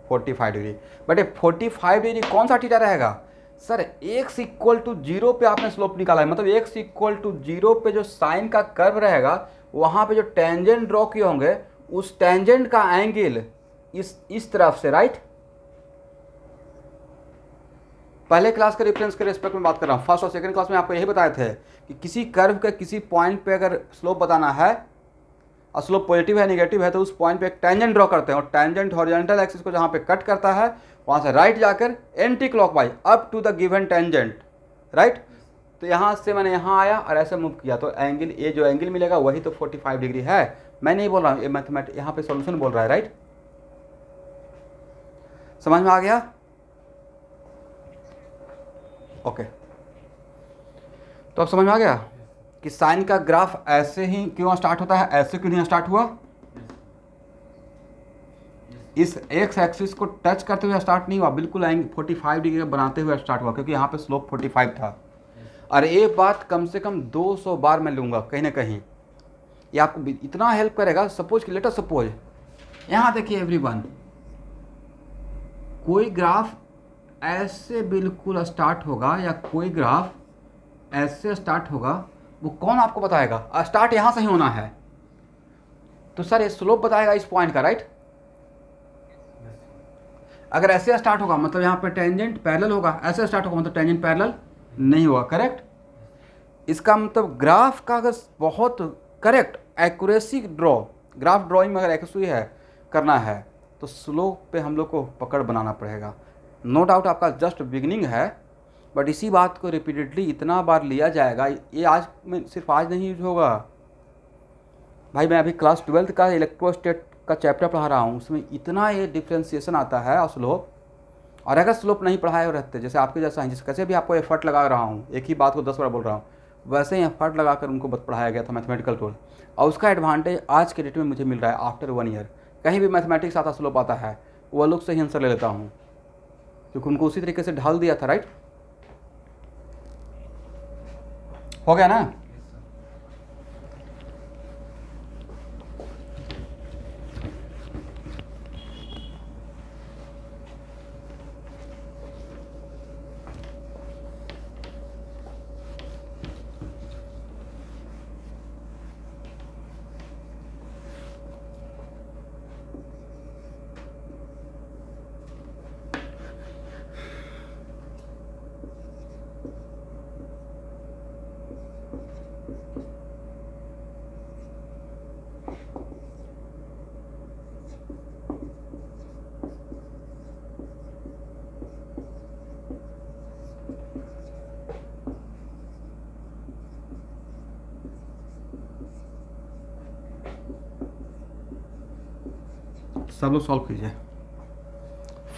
45 डिग्री। बट ये 45 डिग्री कौन सा थीटा रहेगा सर? x इक्वल टू 0 पे आपने स्लोप निकाला है, मतलब x इक्वल टू 0 पे जो साइन का कर्व रहेगा वहाँ पे जो टेंजेंट ड्रॉ किए होंगे उस टेंजेंट का एंगल इस तरफ से, राइट। पहले क्लास के रेफरेंस के रेस्पेक्ट में बात कर रहा हूँ। फर्स्ट और सेकंड क्लास में आपको यही बताए थे कि किसी कर्व के किसी पॉइंट पे अगर स्लोप बताना है और स्लोप पॉजिटिव है नेगेटिव है तो उस पॉइंट पे एक टेंजेंट ड्रॉ करते हैं और टेंजेंट हॉरिजॉन्टल एक्सिस को जहाँ पे कट करता है वहाँ से राइट जाकर anticlockwise up to the given tangent, right. तो यहाँ से मैंने यहाँ आया और ऐसे मूव किया तो एंगल, ये जो एंगल मिलेगा वही तो 45 डिग्री है। मैं नहीं बोल रहा हूँ, ये मैथमेटिक यहाँ पे सॉल्यूशन बोल रहा है, राइट। समझ में आ गया? ओके। तो अब समझ में आ गया कि साइन का ग्राफ ऐसे ही क्यों स्टार्ट होता है, ऐसे क्यों नहीं स्टार्ट हुआ? इस एक्स एक्सिस को टच करते हुए स्टार्ट नहीं हुआ, बिल्कुल आएंगे 45 डिग्री बनाते हुए स्टार्ट हुआ, क्योंकि यहाँ पे स्लोप 45 था। और ये बात कम से कम 200 बार मैं लूँगा कहीं ना कहीं, ये आपको इतना हेल्प करेगा। सपोज कि लेटर सपोज यहाँ देखिए एवरीवन, कोई ग्राफ ऐसे बिल्कुल स्टार्ट होगा या कोई ग्राफ ऐसे स्टार्ट होगा, वो कौन आपको बताएगा? स्टार्ट यहाँ से ही होना है तो सर ये स्लोप बताएगा इस पॉइंट का, राइट। अगर ऐसे स्टार्ट होगा मतलब यहाँ पे टेंजेंट पैरेलल होगा, ऐसे स्टार्ट होगा मतलब टेंजेंट पैरेलल नहीं होगा, करेक्ट। इसका मतलब ग्राफ का अगर बहुत करेक्ट एक्यूरेसी ग्राफ ड्राइंग में अगर एक्यूरेसी है करना है तो स्लोप पे हम लोग को पकड़ बनाना पड़ेगा। नो डाउट आपका जस्ट बिगिनिंग है, बट इसी बात को रिपीटेडली इतना बार लिया जाएगा, ये आज में सिर्फ आज नहीं यूज होगा भाई। मैं अभी क्लास 12th का इलेक्ट्रोस्टेट का चैप्टर पढ़ा रहा हूँ, उसमें इतना ये डिफ्रेंसिएशन आता है और स्लोप, और अगर स्लोप नहीं पढ़ाए रहते जैसे आपके जैसा है, जिस कैसे भी आपको एफर्ट लगा रहा हूँ, एक ही बात को 10 बार बोल रहा हूँ, वैसे ही एफर्ट लगाकर उनको पढ़ाया गया था मैथमेटिकल टूल, और उसका एडवांटेज आज के डेट में मुझे मिल रहा है आफ्टर 1 ईयर। कहीं भी मैथमेटिक्स आता स्लोप आता है वो लोग से ही आंसर ले लेता हूँ, क्योंकि उनको उसी तरीके से ढाल दिया था, राइट। हो गया ना? सब लोग सॉल्व कीजिए।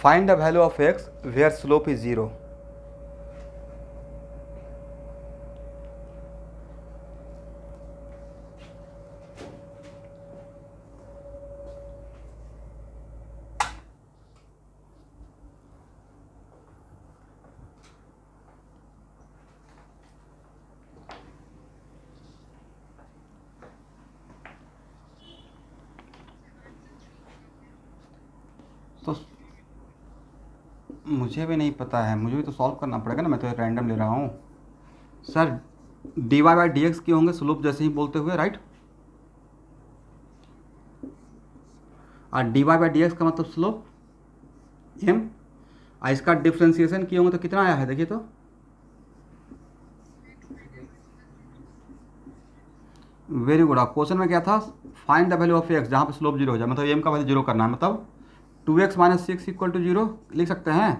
Find the value of x where slope is 0। तो मुझे भी नहीं पता है, मुझे भी तो सॉल्व करना पड़ेगा ना, मैं तो रैंडम ले रहा हूँ sir. dy by D x के होंगे स्लोप जैसे ही बोलते हुए, राइट। और dy बाई डी एक्स का मतलब स्लोप m, और इसका डिफ्रेंसिएशन किए होंगे तो कितना आया है देखिए तो, वेरी गुड। क्वेश्चन में क्या था? Find the value of x जहाँ पे स्लोप 0 हो जाए, मतलब m का वैल्यू 0 करना है, मतलब 2x माइनस 6 इक्वल टू 0 लिख सकते हैं।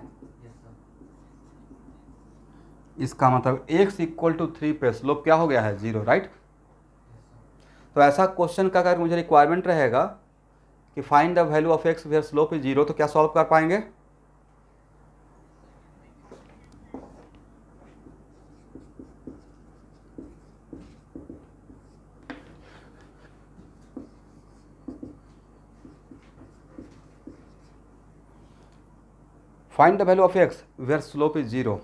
इसका मतलब x इक्वल टू 3 पे स्लोप क्या हो गया है? 0, राइट। तो ऐसा क्वेश्चन का अगर मुझे रिक्वायरमेंट रहेगा कि find the value of x where slope is 0, तो क्या सॉल्व कर पाएंगे? Find the value of x where slope is 0।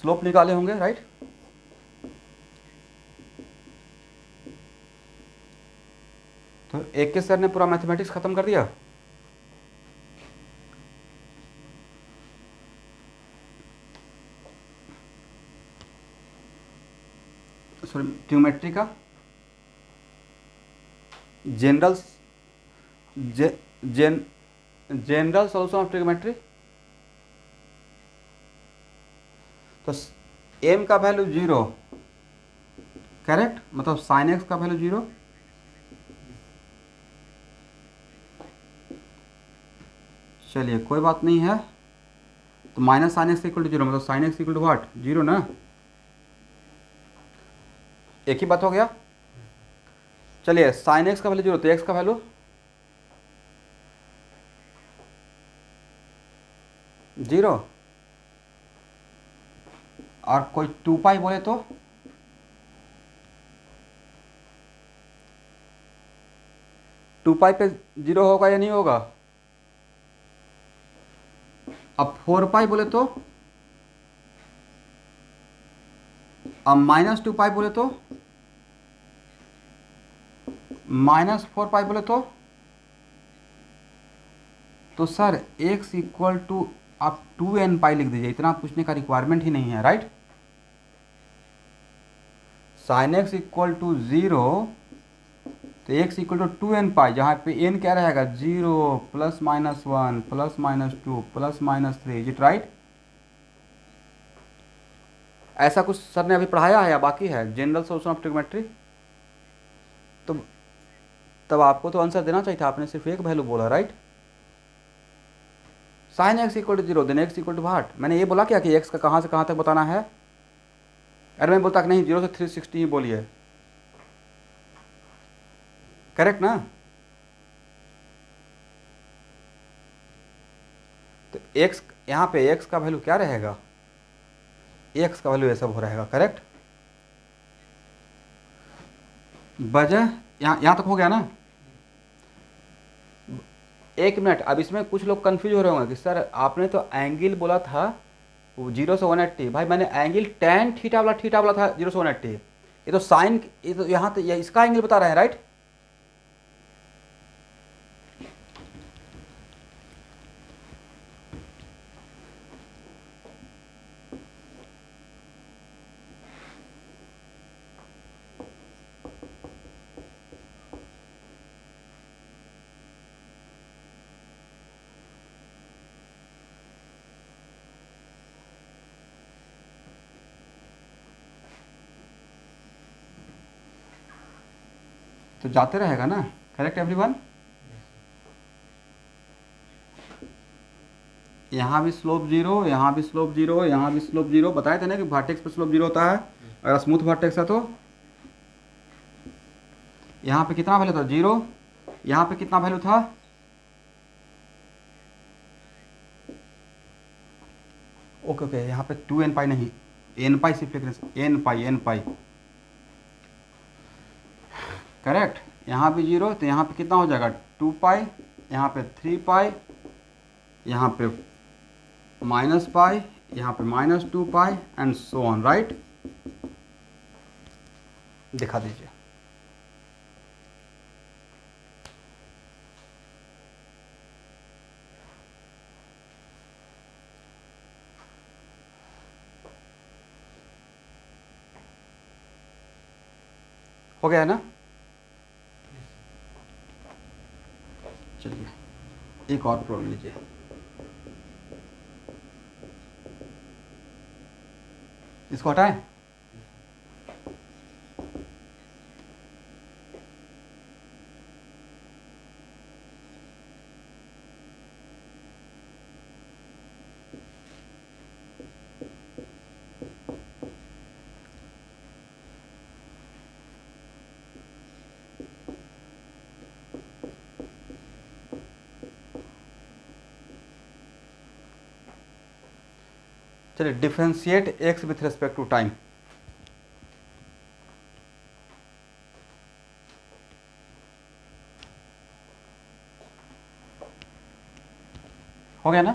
Slope निकाले होंगे, राइट। तो एक के सर ने पूरा मैथमेटिक्स खत्म कर दिया। सॉरी, ट्रिग्नोमेट्री का general general solution of trigonometry. तो एम का वैल्यू 0, करेक्ट, मतलब साइन एक्स का वैल्यू 0। चलिए कोई बात नहीं है। तो minus sine x equal to 0, मतलब sine x equal to what, 0 ना। एक ही बात हो गया। चलिए साइन एक्स का वैल्यू 0, तो एक्स का वैल्यू 0। और कोई 2 पाई बोले तो 2 पाई पे 0 होगा या नहीं होगा। अब 4 पाई बोले तो, अब -2 पाई बोले तो, -4 पाई बोले तो सर x इक्वल टू आप 2n पाई लिख दीजिए, इतना पूछने का रिक्वायरमेंट ही नहीं है, right. Sine x equal to 0, तो x इक्वल टू 2n पाई, जहाँ पे n क्या रहेगा, 0 +-1 +-2 +-3, इज इट राइट। ऐसा कुछ सर ने अभी पढ़ाया है या बाकी है, जनरल सोल्यूशन ऑफ ट्रिग्नोमेट्री। तो तब आपको तो आंसर देना चाहिए था, आपने सिर्फ एक वैल्यू बोला, right. Sine x equal to 0, then x equal to what. मैंने ये बोला क्या कि एक्स का कहाँ से कहाँ तक बताना है। अरे मैं बोलता कि नहीं 0 से 360 ही बोलिए, करेक्ट ना। तो एक्स, यहाँ पे एक्स का वैल्यू क्या रहेगा, एक्स का वैल्यू ऐसा हो रहेगा, करेक्ट। वजह यहाँ तक हो गया ना। एक मिनट, अब इसमें कुछ लोग कंफ्यूज हो रहे होंगे कि सर आपने तो एंगल बोला था 0 से 180, भाई मैंने एंगल tan थीटा बोला था 0 से 180। ये तो साइन, ये तो यहाँ तो ये इसका एंगल बता रहे हैं, राइट। तो जाते रहेगा ना, करेक्ट एवरीवन। यहाँ भी स्लोप 0, यहाँ भी स्लोप 0, यहाँ भी स्लोप 0। बताए थे ना कि वर्टेक्स पे स्लोप 0 होता है, अगर स्मूथ वर्टेक्स है तो। यहाँ पे कितना वैल्यू था, 0। यहाँ पे कितना वैल्यू था, ओके ओके, यहाँ पे 2n पाई नहीं, n पाई सिर्फ लिख रहे, n पाई, करेक्ट। यहाँ भी 0, तो यहाँ पे कितना हो जाएगा, 2 पाई, यहाँ पे 3 पाई, यहाँ पे -पाई, यहाँ पे -2 पाई एंड सो ऑन, राइट। दिखा दीजिए। हो गया है ना। चलिए एक और प्रॉब्लम लीजिए। इसको हटाएं। चलिए differentiate x with respect to time. हो गया ना।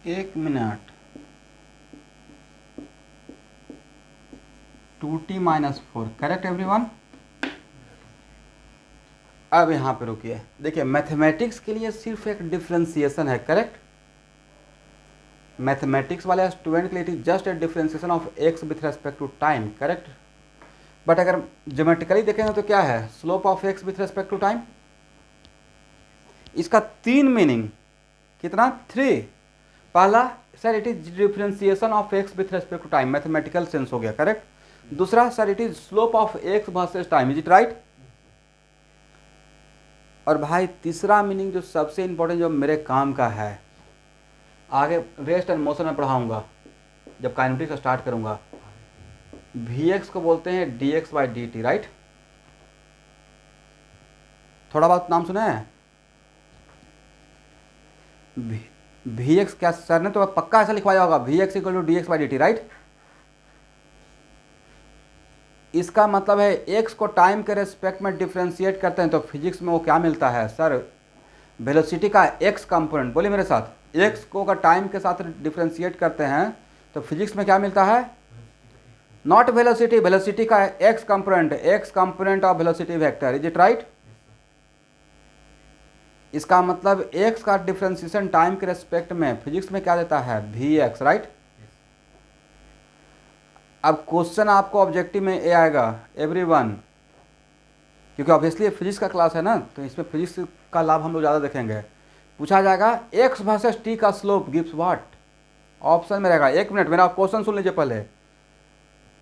एक minute, 2t minus 4, correct everyone. अब यहाँ पे रुकिए, देखिए मैथमेटिक्स के लिए सिर्फ एक डिफ्रेंसिएशन है, करेक्ट। मैथमेटिक्स वाले स्टूडेंट के लिए it is just a differentiation of x with respect to time, correct. But अगर ज्योमेट्रिकली देखेंगे तो क्या है, slope of x with respect to time. इसका 3 मीनिंग, कितना, 3। पहला sir it is differentiation of x with respect to time, mathematical sense हो गया, करेक्ट। दूसरा sir it is slope of x versus time, is it right. और भाई तीसरा meaning जो सबसे इंपॉर्टेंट, जो मेरे काम का है, आगे रेस्ट एंड मोशन में पढ़ाऊंगा जब काइनेटिक्स स्टार्ट करूंगा, वी एक्स को बोलते हैं D x by d t, right. थोड़ा बहुत नाम सुना है वी एक्स, क्या सर ने तो पक्का ऐसा लिखवाया होगा, v x equal to d x by d t, right. इसका मतलब है एक्स को टाइम के रेस्पेक्ट में डिफ्रेंशिएट करते हैं तो फिजिक्स में वो क्या मिलता है सर, वेलोसिटी का एक्स कंपोनेंट। बोलिए मेरे साथ, एक्स को अगर टाइम के साथ डिफ्रेंशिएट करते हैं तो फिजिक्स में क्या मिलता है, नॉट वेलोसिटी, वेलोसिटी का x component of velocity vector, is it right. इसका मतलब एक्स का डिफ्रेंशिएशन टाइम के रेस्पेक्ट में फिजिक्स में क्या देता है, वी एक्स, राइट। अब क्वेश्चन आपको ऑब्जेक्टिव में ए आएगा एवरीवन, क्योंकि ऑब्वियसली फिजिक्स का क्लास है ना, तो इसमें फिजिक्स का लाभ हम लोग ज़्यादा देखेंगे। पूछा जाएगा एक्स वर्सेस टी का स्लोप गिव्स व्हाट, ऑप्शन में रहेगा, एक मिनट मेरा क्वेश्चन सुन लीजिए पहले।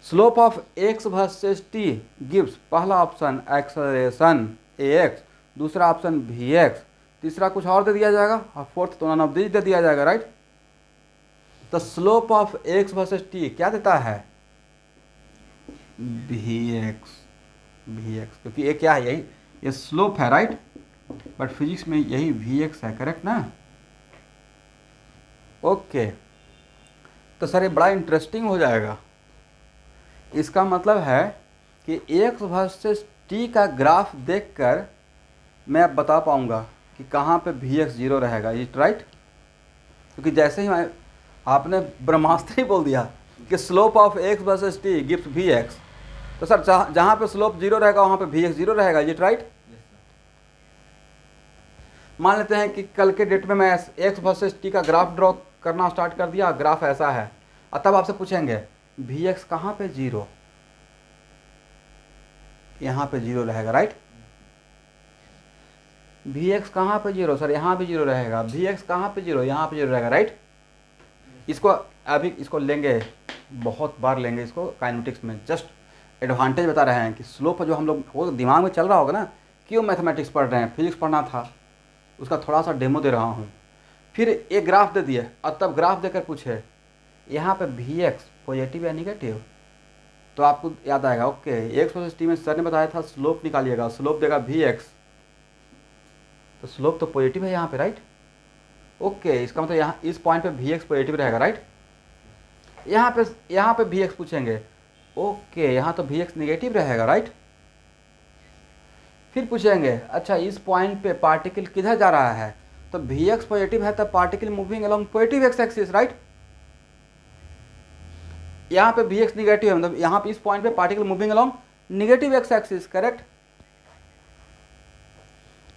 Slope of x versus t gives, पहला ऑप्शन एक्सेलरेशन ए एक्स, दूसरा ऑप्शन वी एक्स, तीसरा कुछ और दे दिया जाएगा, और फोर्थ तो नन ऑफ दिस दे दिया जाएगा, राइट। तो slope of x versus T क्या देता है, वी एक्स, क्योंकि ये क्या है, यही ये स्लोप है, राइट। बट फिजिक्स में यही वी एक्स है, करेक्ट ना। ओके, तो सर ये बड़ा इंटरेस्टिंग हो जाएगा। इसका मतलब है कि एक्स वर्सेस टी का ग्राफ देखकर मैं अब बता पाऊंगा कि कहाँ पे वी एक्स जीरो रहेगा, इट राइट। क्योंकि जैसे ही आपने ब्रह्मास्त्र ही बोल दिया कि slope of x versus t gives v x, तो सर जहाँ पे स्लोप जीरो रहेगा वहाँ पे वी एक्स जीरो रहेगा, इट राइट। मान लेते हैं कि कल के डेट में मैं एक्स वर्सेस टी का ग्राफ ड्रॉ करना स्टार्ट कर दिया, ग्राफ ऐसा है, और तब आपसे पूछेंगे वी एक्स कहाँ पे जीरो, यहाँ पे जीरो रहेगा, राइट। वी एक्स कहाँ पे जीरो, सर यहाँ भी जीरो रहेगा, वी एक्स कहाँ पे जीरो, यहाँ पे जीरो रहेगा, राइट। इसको अभी इसको लेंगे, बहुत बार लेंगे इसको काइनेटिक्स में, जस्ट एडवांटेज बता रहे हैं कि स्लोप जो हम लोग, वो दिमाग में चल रहा होगा ना, क्यों मैथमेटिक्स पढ़ रहे हैं, फिजिक्स पढ़ना था, उसका थोड़ा सा डेमो दे रहा हूँ। फिर एक ग्राफ दे दिए और तब ग्राफ देकर पूछे यहाँ पे वी एक्स पॉजिटिव या निगेटिव, तो आपको याद आएगा, ओके एक्स वर्सेस टी में सर ने बताया था स्लोप निकालिएगा, स्लोप देगा वी एक्स, तो स्लोप तो पॉजिटिव है यहाँ पे, राइट। ओके, इसका मतलब यहाँ इस पॉइंट पे वी एक्स पॉजिटिव रहेगा, राइट। यहाँ पे वी एक्स पूछेंगे, ओके यहाँ तो वी एक्स निगेटिव रहेगा, राइट। फिर पूछेंगे अच्छा इस पॉइंट पे पार्टिकल किधर जा रहा है, तो वी एक्स पॉजिटिव है तब particle moving along positive x axis, right. यहाँ पे वी एक्स निगेटिव है, मतलब यहाँ पे इस पॉइंट पे particle moving along negative x axis, correct.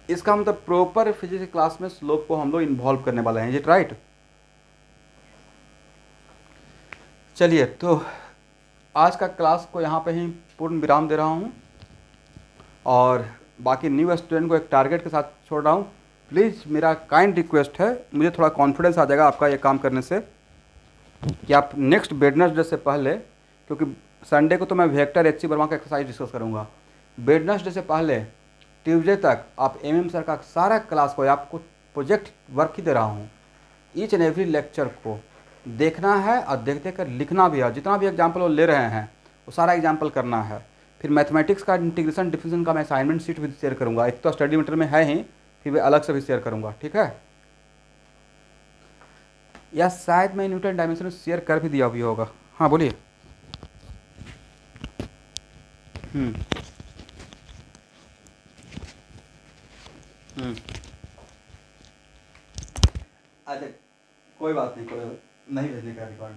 इसका मतलब प्रॉपर फिजिक्स क्लास में स्लोप को हम लोग इन्वॉल्व करने वाले हैं, इट राइट। चलिए, तो आज का क्लास को यहाँ पे ही पूर्ण विराम दे रहा हूँ और बाकी न्यू स्टूडेंट को एक टारगेट के साथ छोड़ रहा हूँ। प्लीज़ मेरा काइंड रिक्वेस्ट है, मुझे थोड़ा कॉन्फिडेंस आ जाएगा आपका ये काम करने से, कि आप नेक्स्ट वेडनेसडे से पहले, क्योंकि संडे को तो मैं वेक्टर एच सी वर्मा का एक्सरसाइज डिस्कस करूँगा, वेडनेसडे से पहले ट्यूसडे तक आप एम सर का सारा क्लास को, आपको प्रोजेक्ट वर्क ही दे रहा हूँ, ईच एंड एवरी लेक्चर को देखना है और देख देख कर लिखना भी है, जितना भी एग्जाम्पल वो ले रहे हैं वो सारा एग्जाम्पल करना है। फिर मैथमेटिक्स का इंटीग्रेशन डिफरेंशिएशन का मैं असाइनमेंट शीट भी शेयर करूँगा, एक तो स्टडी मटेरियल में है ही, फिर मैं अलग से भी शेयर करूँगा, ठीक है। या शायद मैं न्यूटन डायमेंशन शेयर कर भी दिया भी होगा, हाँ बोलिए। अच्छा कोई बात नहीं, कोई नहीं भेजने का रिकॉर्ड।